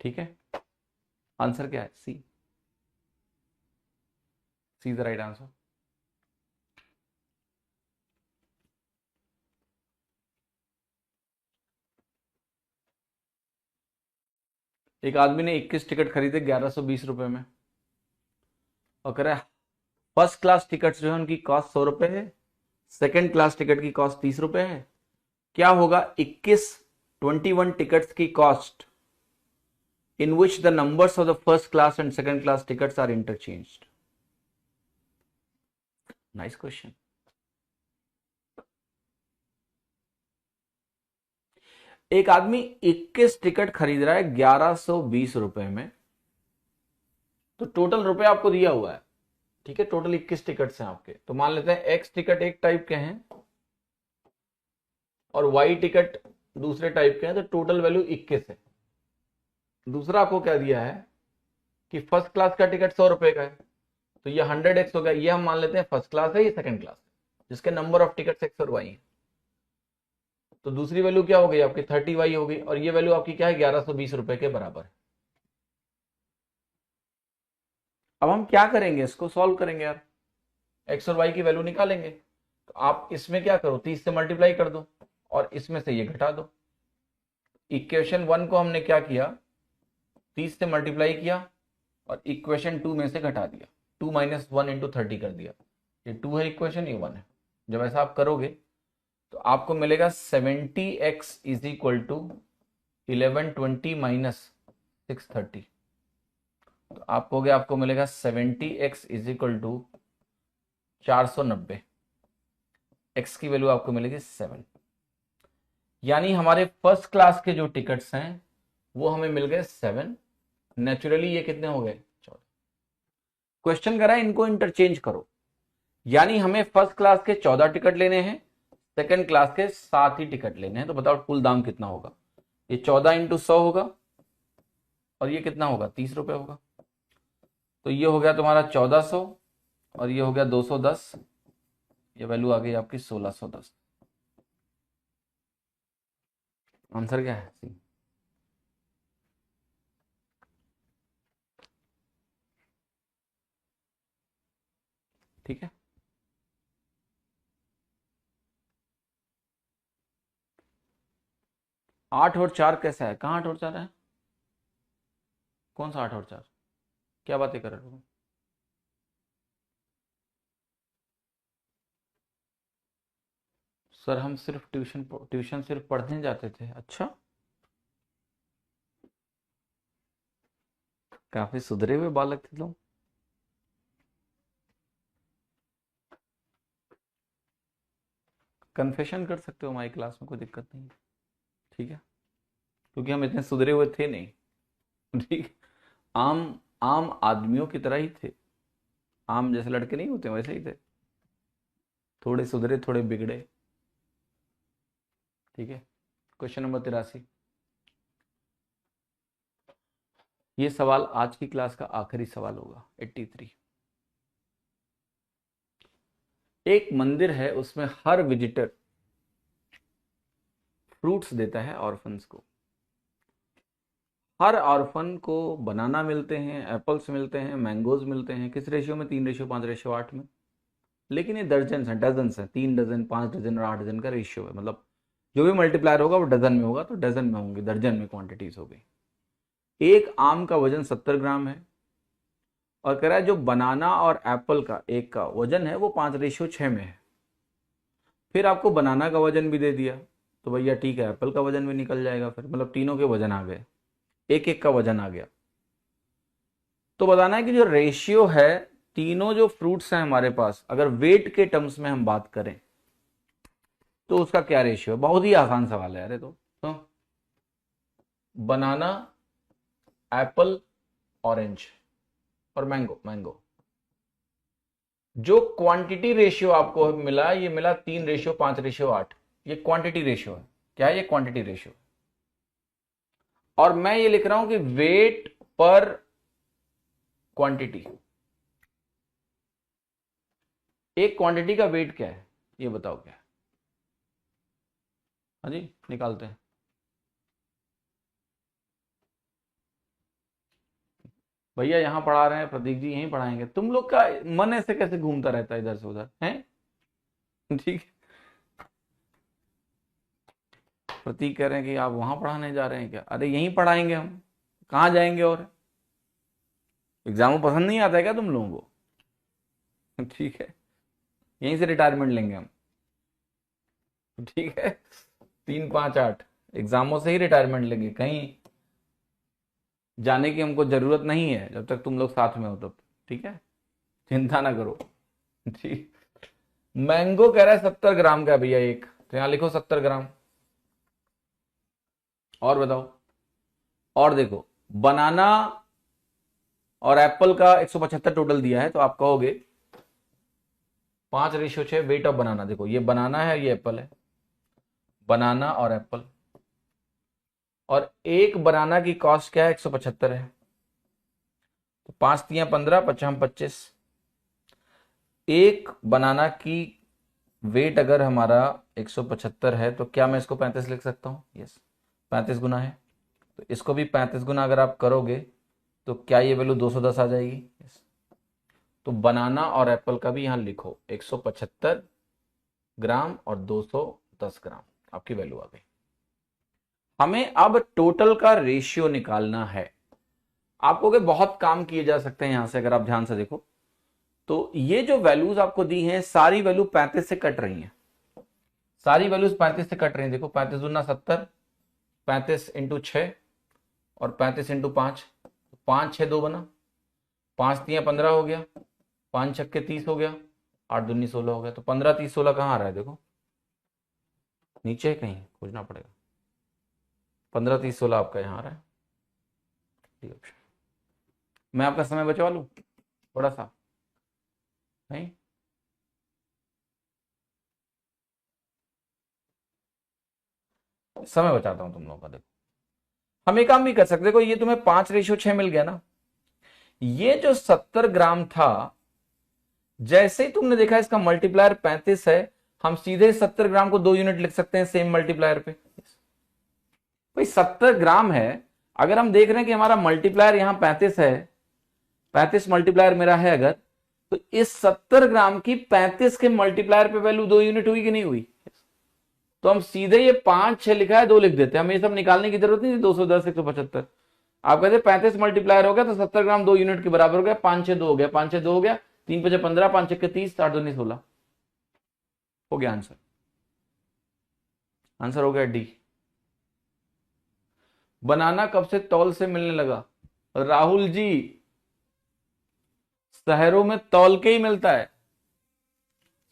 ठीक है, आंसर क्या है, सी, सी द राइट आंसर। एक आदमी ने 21 टिकट खरीदे 1120 रुपए में, और कह रहा है फर्स्ट क्लास टिकट जो है उनकी कॉस्ट 100 रुपए है, सेकंड क्लास टिकट की कॉस्ट 30 रुपए है। क्या होगा 21 टिकट्स की cost in which the numbers of the first class and second class tickets are interchanged? Nice question. एक आदमी 21 टिकट खरीद रहा है 1120 रुपए में, तो टोटल रुपए आपको दिया हुआ है। ठीक है, टोटल 21 टिकट्स हैं आपके, तो मान लेते हैं एक्स टिकट एक टाइप के हैं और वाई टिकट दूसरे टाइप के हैं, तो टोटल वैल्यू 21 है। दूसरा आपको क्या दिया है कि फर्स्ट क्लास का टिकट 100 रुपए का है, तो ये 100x हो गया। ये हम मान लेते हैं फर्स्ट क्लास है, ये सेकंड क्लास है, जिसके नंबर ऑफ टिकट एक्स और वाई है। तो दूसरी वैल्यू क्या हो गई आपकी 30y हो गई, और ये वैल्यू आपकी क्या है 1120 रुपए के बराबर है। अब हम क्या करेंगे, इसको सॉल्व करेंगे यार, एक्स और वाई की वैल्यू निकालेंगे। तो आप इसमें क्या करो, 30 से मल्टीप्लाई कर दो और इसमें से ये घटा दो। इक्वेशन 1 को हमने क्या किया, 30 से मल्टीप्लाई किया और इक्वेशन 2 में से घटा दिया, 2 - 1 × 30 कर दिया। ये 2 है इक्वेशन, ये 1 है। जब ऐसा आप करोगे तो आपको मिलेगा 70x इज इक्वल टू 1120 - 630। तो आप कहोगे आपको मिलेगा 70x is equal to 490, x की वैल्यू आपको मिलेगी 7। यानी हमारे फर्स्ट क्लास के जो टिकट्स हैं वो हमें मिल गए 7। नेचुरली ये कितने हो गए 14। क्वेश्चन करा है इनको इंटरचेंज करो, यानी हमें फर्स्ट क्लास के 14 टिकट लेने हैं, सेकंड क्लास के 7 ही टिकट लेने हैं। तो बताओ कुल दाम कितना होगा, ये 14 × 100 होगा और ये कितना होगा 30 रुपए होगा। तो ये हो गया तुम्हारा 1400 और ये हो गया 210, ये वैल्यू आ गई आपकी 1610। आंसर क्या है, सी। ठीक है, 8 और 4 कैसा है, कहाँ 8 और 4 है, कौन सा 8 और 4, क्या बातें कर रहे हो। सर हम सिर्फ ट्यूशन सिर्फ पढ़ने जाते थे। अच्छा, काफी सुधरे हुए बालक थे तुम। कन्फेशन कर सकते हो हमारी क्लास में, कोई दिक्कत नहीं है। ठीक है, क्योंकि हम इतने सुधरे हुए थे नहीं। ठीक, आम आम आदमियों की तरह ही थे, आम जैसे लड़के नहीं होते वैसे ही थे, थोड़े सुधरे थोड़े बिगड़े। ठीक है, क्वेश्चन नंबर 83। ये सवाल आज की क्लास का आखिरी सवाल होगा, 83। एक मंदिर है, उसमें हर विजिटर फ्रूट्स देता है ऑर्फन्स को। हर ऑर्फन को बनाना मिलते हैं, एप्पल्स मिलते हैं, मैंगोज मिलते हैं, किस रेशियो में? 3:5:8 में। लेकिन ये दर्जन है, डजन है, 3 डजन, 5 डजन और 8 डजन का रेशियो है। मतलब जो भी मल्टीप्लायर होगा वो डजन में होगा, तो डजन में होंगे, दर्जन में क्वांटिटीज हो गई। एक आम का वजन 70 ग्राम है, और कह रहा है जो बनाना और एप्पल का एक का वजन है वो 5:6 में है। फिर आपको बनाना का वजन भी दे दिया, तो भैया ठीक है, एप्पल का वजन भी निकल जाएगा फिर, मतलब तीनों के वजन आ गए, एक एक का वजन आ गया। तो बताना है कि जो रेशियो है, तीनों जो फ्रूट्स हैं हमारे पास, अगर वेट के टर्म्स में हम बात करें तो उसका क्या रेशियो है? बहुत ही आसान सवाल है यार ये तो बनाना, एप्पल, ऑरेंज और मैंगो। जो क्वांटिटी रेशियो आपको मिला, ये मिला 3:5:8। ये क्वांटिटी रेशियो है। क्या है ये? Quantity ratio. और मैं ये लिख रहा हूं कि वेट पर क्वांटिटी। एक क्वांटिटी का वेट क्या है ये बताओ क्या है? हाँ जी, निकालते हैं। भैया यहाँ पढ़ा रहे हैं, प्रतीक जी यहीं पढ़ाएंगे। तुम लोग का मन ऐसे कैसे घूमता रहता है इधर से उधर, हैं? ठीक है। प्रतीक कह रहे हैं कि आप वहां पढ़ाने जा रहे हैं क्या? अरे यहीं पढ़ाएंगे हम, कहाँ जाएंगे? और एग्जाम में पसंद नहीं आता है क्या तुम लोगों को? ठीक है, यहीं से रिटायरमेंट लेंगे हम। ठीक है, 3-5-8 एग्जामों से ही रिटायरमेंट लेंगे, कहीं जाने की हमको जरूरत नहीं है जब तक तुम लोग साथ में हो तब। ठीक है, चिंता ना करो। ठीक। मैंगो कह रहा है 70 ग्राम का भैया एक, तो यहां लिखो 70 ग्राम। और बताओ, और देखो, बनाना और एप्पल का 175 टोटल दिया है, तो आप कहोगे 5:6 वेट ऑफ बनाना। देखो ये बनाना है, ये एप्पल है, बनाना और एप्पल, और एक बनाना की कॉस्ट क्या है? 175 है, तो 5×3 = 15, 5×5 = 25। एक बनाना की वेट अगर हमारा 175 है, तो क्या मैं इसको 35 लिख सकता हूं? यस, 35 गुना है, तो इसको भी 35 गुना अगर आप करोगे तो क्या ये वैल्यू 210 आ जाएगी? यस। तो बनाना और एप्पल का भी यहां लिखो 175 ग्राम और 210 ग्राम, आपकी वैल्यू आ गई। हमें अब टोटल का रेशियो निकालना है। आपको के बहुत काम किए जा सकते हैं यहां से, अगर आप ध्यान से देखो तो ये जो वैल्यूज आपको दी हैं, सारी वैल्यू 35 से कट रही हैं, सारी वैल्यूज 35 से कट रही हैं। देखो 35 दूना 70, 35 × 6 और 35 × 5, 5 6 2 बना, 5×3 = 15 हो गया, 5 6 30 हो गया, 8 दूनी 16 हो गया। तो 15 30 16 कहाँ आ रहा है? देखो नीचे कहीं खोजना पड़ेगा। 15 30 16 आपका यहाँ आ रहा है। मैं आपका समय बचवा लूं थोड़ा सा, नहीं? समय बचाता हूं तुम लोगों का। देखो हम एक काम भी कर सकते, देखो ये तुम्हें 5:6 मिल गया ना। ये जो 70 ग्राम था, जैसे ही तुमने देखा इसका मल्टीप्लायर 35 है, हम सीधे 70 ग्राम को 2 यूनिट लिख सकते हैं सेम मल्टीप्लायर पे। भाई 70 ग्राम है, अगर हम देख रहे हैं कि हमारा मल्टीप्लायर यहां 35 है, 35 मल्टीप्लायर मेरा है अगर, तो इस 70 ग्राम की 35 के मल्टीप्लायर पे वैल्यू 2 यूनिट हुई कि नहीं हुई? तो हम सीधे ये 5 6 लिखा है 2 लिख देते हैं, हमें ये सब निकालने की जरूरत नहीं थी। 210 175 आप कहते 35 मल्टीप्लायर हो गया तो 70 ग्राम 2 यूनिट के बराबर हो गया, 5 6 2 हो गया, 5 6 2 हो गया, 3×5 = 15, 5 6 30, 8 दूनी 16 हो गया आंसर। आंसर हो गया डी। बनाना कब से तौल से मिलने लगा? राहुल जी, शहरों में तौल के ही मिलता है,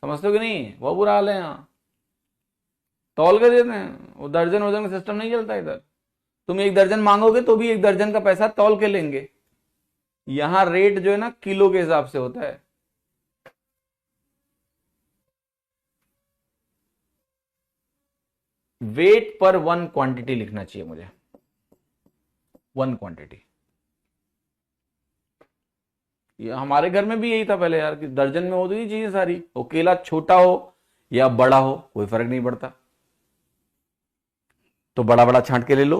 समझते हो कि नहीं? वो बुरा हाल है, यहाँ तौल के देते हैं, वो दर्जन वर्जन का सिस्टम नहीं चलता इधर। तुम 1 दर्जन मांगोगे तो भी 1 दर्जन का पैसा तौल के लेंगे। यहां रेट जो है ना किलो के हिसाब से होता है। वेट पर 1 क्वांटिटी लिखना चाहिए मुझे, 1 क्वांटिटी। ये हमारे घर में भी यही था पहले यार, कि दर्जन में होती थी चीजें सारी, वो केला छोटा हो या बड़ा हो कोई फर्क नहीं पड़ता, तो बड़ा बड़ा छांट के ले लो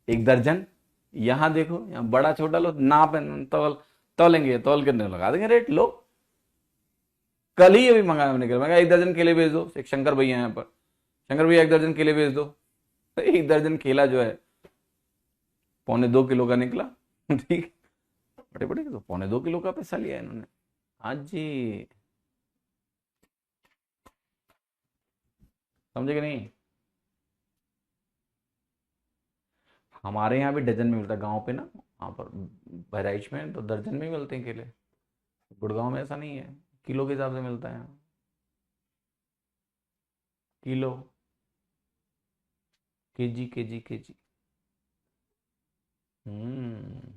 1 दर्जन, यहां देखो, यहाँ बड़ा छोटा लो, नाप तौल, तौलेंगे, तौल के लगा देंगे रेट। लो, कल ही अभी मंगाया मैंने, मैं कहा 1 दर्जन केले भेज दो। एक शंकर भैया यहाँ पर, शंकर भैया 1 दर्जन केले भेज दो। 1 दर्जन केला जो है 1.25 किलो का निकला। ठीक, बड़े बड़े तो 1.25 किलो का पैसा लिया इन्होंने। हाँ जी, समझे कि नहीं? हमारे यहाँ भी डजन में मिलता है गाँव पे ना, वहाँ पर बहराइच में तो दर्जन में ही मिलते हैं केले। गुड़गांव में ऐसा नहीं है, किलो के हिसाब से मिलता है यहाँ। Kilo, KG, KG, KG. हम्म।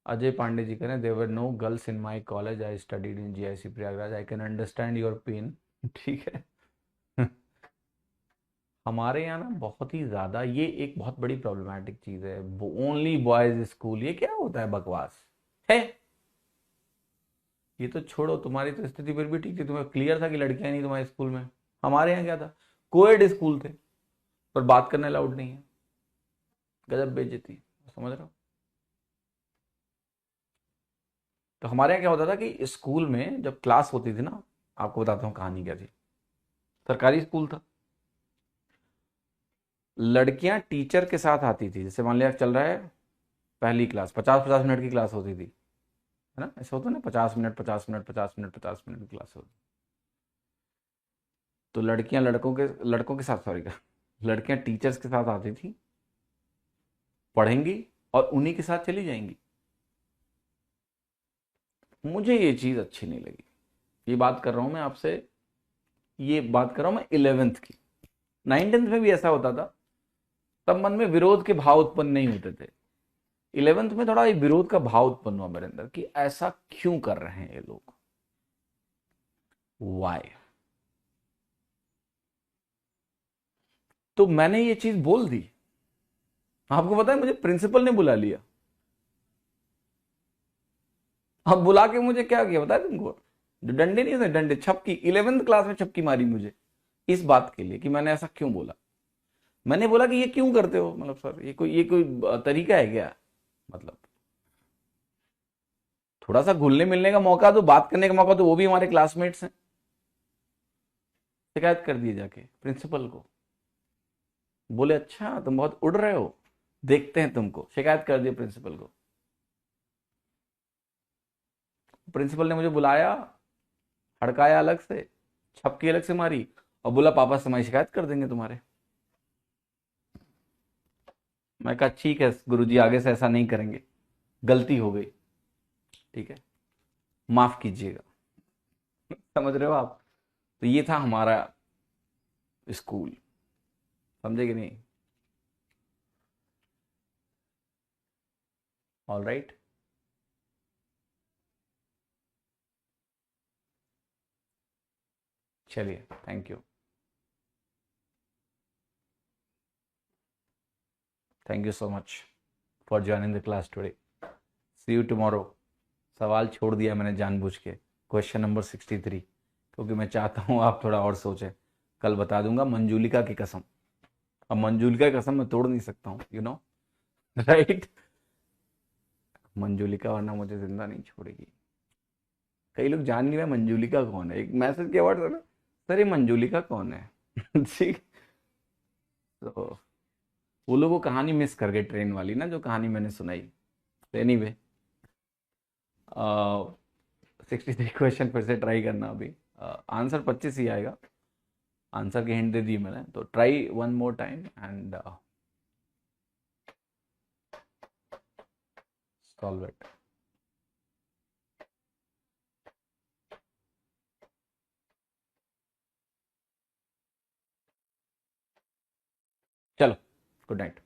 अजय पांडे जी कह रहे हैं, there were no girls in my college, I studied in GIC Prayagraj, I can understand your pain. ठीक है। हमारे यहाँ ना बहुत ही ज्यादा ये एक बहुत बड़ी प्रॉब्लमैटिक चीज है, ओनली बॉयज स्कूल। ये क्या होता है, बकवास है। ये तो छोड़ो, तुम्हारी तो स्थिति फिर भी ठीक थी, तुम्हें क्लियर था कि लड़कियां नहीं तुम्हारे स्कूल में। हमारे यहाँ क्या था, कोएड स्कूल थे, पर बात करना अलाउड नहीं है। गजब बेइज्जती, समझ रहे हो? तो हमारे यहाँ क्या होता था कि स्कूल में जब क्लास होती थी ना, आपको बताता हूँ कहानी क्या थी। सरकारी स्कूल था, लड़कियां टीचर के साथ आती थी। जैसे मान लिया चल रहा है पहली क्लास, 50-50 मिनट की क्लास होती थी, है ना, ऐसा होता ना, 50 मिनट, 50 मिनट, 50 मिनट, 50 मिनट की क्लास होती। तो लड़कियां लड़कों के साथ, सॉरी, लड़कियां टीचर्स के साथ आती थी, पढ़ेंगी और उन्हीं के साथ चली जाएंगी। मुझे ये चीज अच्छी नहीं लगी। ये बात कर रहा हूं मैं आपसे, ये बात कर रहा हूं मैं 11वीं की। 9वीं में भी ऐसा होता था, तब मन में विरोध के भाव उत्पन्न नहीं होते थे। 11वीं में थोड़ा ये विरोध का भाव उत्पन्न हुआ मेरे अंदर कि ऐसा क्यों कर रहे हैं ये लोग, वाई। तो मैंने ये चीज बोल दी। आपको पता है, मुझे प्रिंसिपल ने बुला लिया। अब बुला के मुझे क्या किया पता है तुमको? जो डंडे नहीं होते, डंडे, छपकी, 11वीं क्लास में छपकी मारी मुझे, इस बात के लिए कि मैंने ऐसा क्यों बोला। मैंने बोला कि ये क्यों करते हो, मतलब सर ये कोई तरीका है क्या? मतलब थोड़ा सा घुलने मिलने का मौका दो, बात करने का मौका दो, वो भी हमारे क्लासमेट्स हैं। शिकायत कर दिए जाके प्रिंसिपल को। बोले अच्छा तुम बहुत उड़ रहे हो, देखते हैं तुमको। शिकायत कर दिया प्रिंसिपल को। प्रिंसिपल ने मुझे बुलाया, हड़काया अलग से, छपकी अलग से मारी, और बोला पापा से हमारी शिकायत कर देंगे तुम्हारे। मैं कहा ठीक है गुरुजी, आगे से ऐसा नहीं करेंगे, गलती हो गई, ठीक है, माफ कीजिएगा। समझ रहे हो आप? तो ये था हमारा स्कूल, समझे कि नहीं? All right. चलिए, thank you, thank you so much for joining the class today. See you tomorrow. सवाल छोड़ दिया मैंने जानबूझ के, क्वेश्चन नंबर 63, क्योंकि मैं चाहता हूँ आप थोड़ा और सोचें। कल बता दूंगा मंजूलिका की कसम। अब मंजूलिका की कसम मैं तोड़ नहीं सकता हूँ, यू नो, राइट। मंजूलिका वरना मुझे जिंदा नहीं छोड़ेगी। कई लोग जान नहीं रहे मंजूलिका कौन है। एक मैसेज के वर्ड ना, सर ये मंजूलिका कौन है? ठीक। तो वो लोग वो कहानी मिस कर गए, ट्रेन वाली ना, जो कहानी मैंने सुनाई। एनीवे, 63 क्वेश्चन फिर से ट्राई करना अभी। आंसर 25 ही आएगा, आंसर की हिंट दे दी मैंने, तो try one more time and solve it. चलो, गुड नाइट।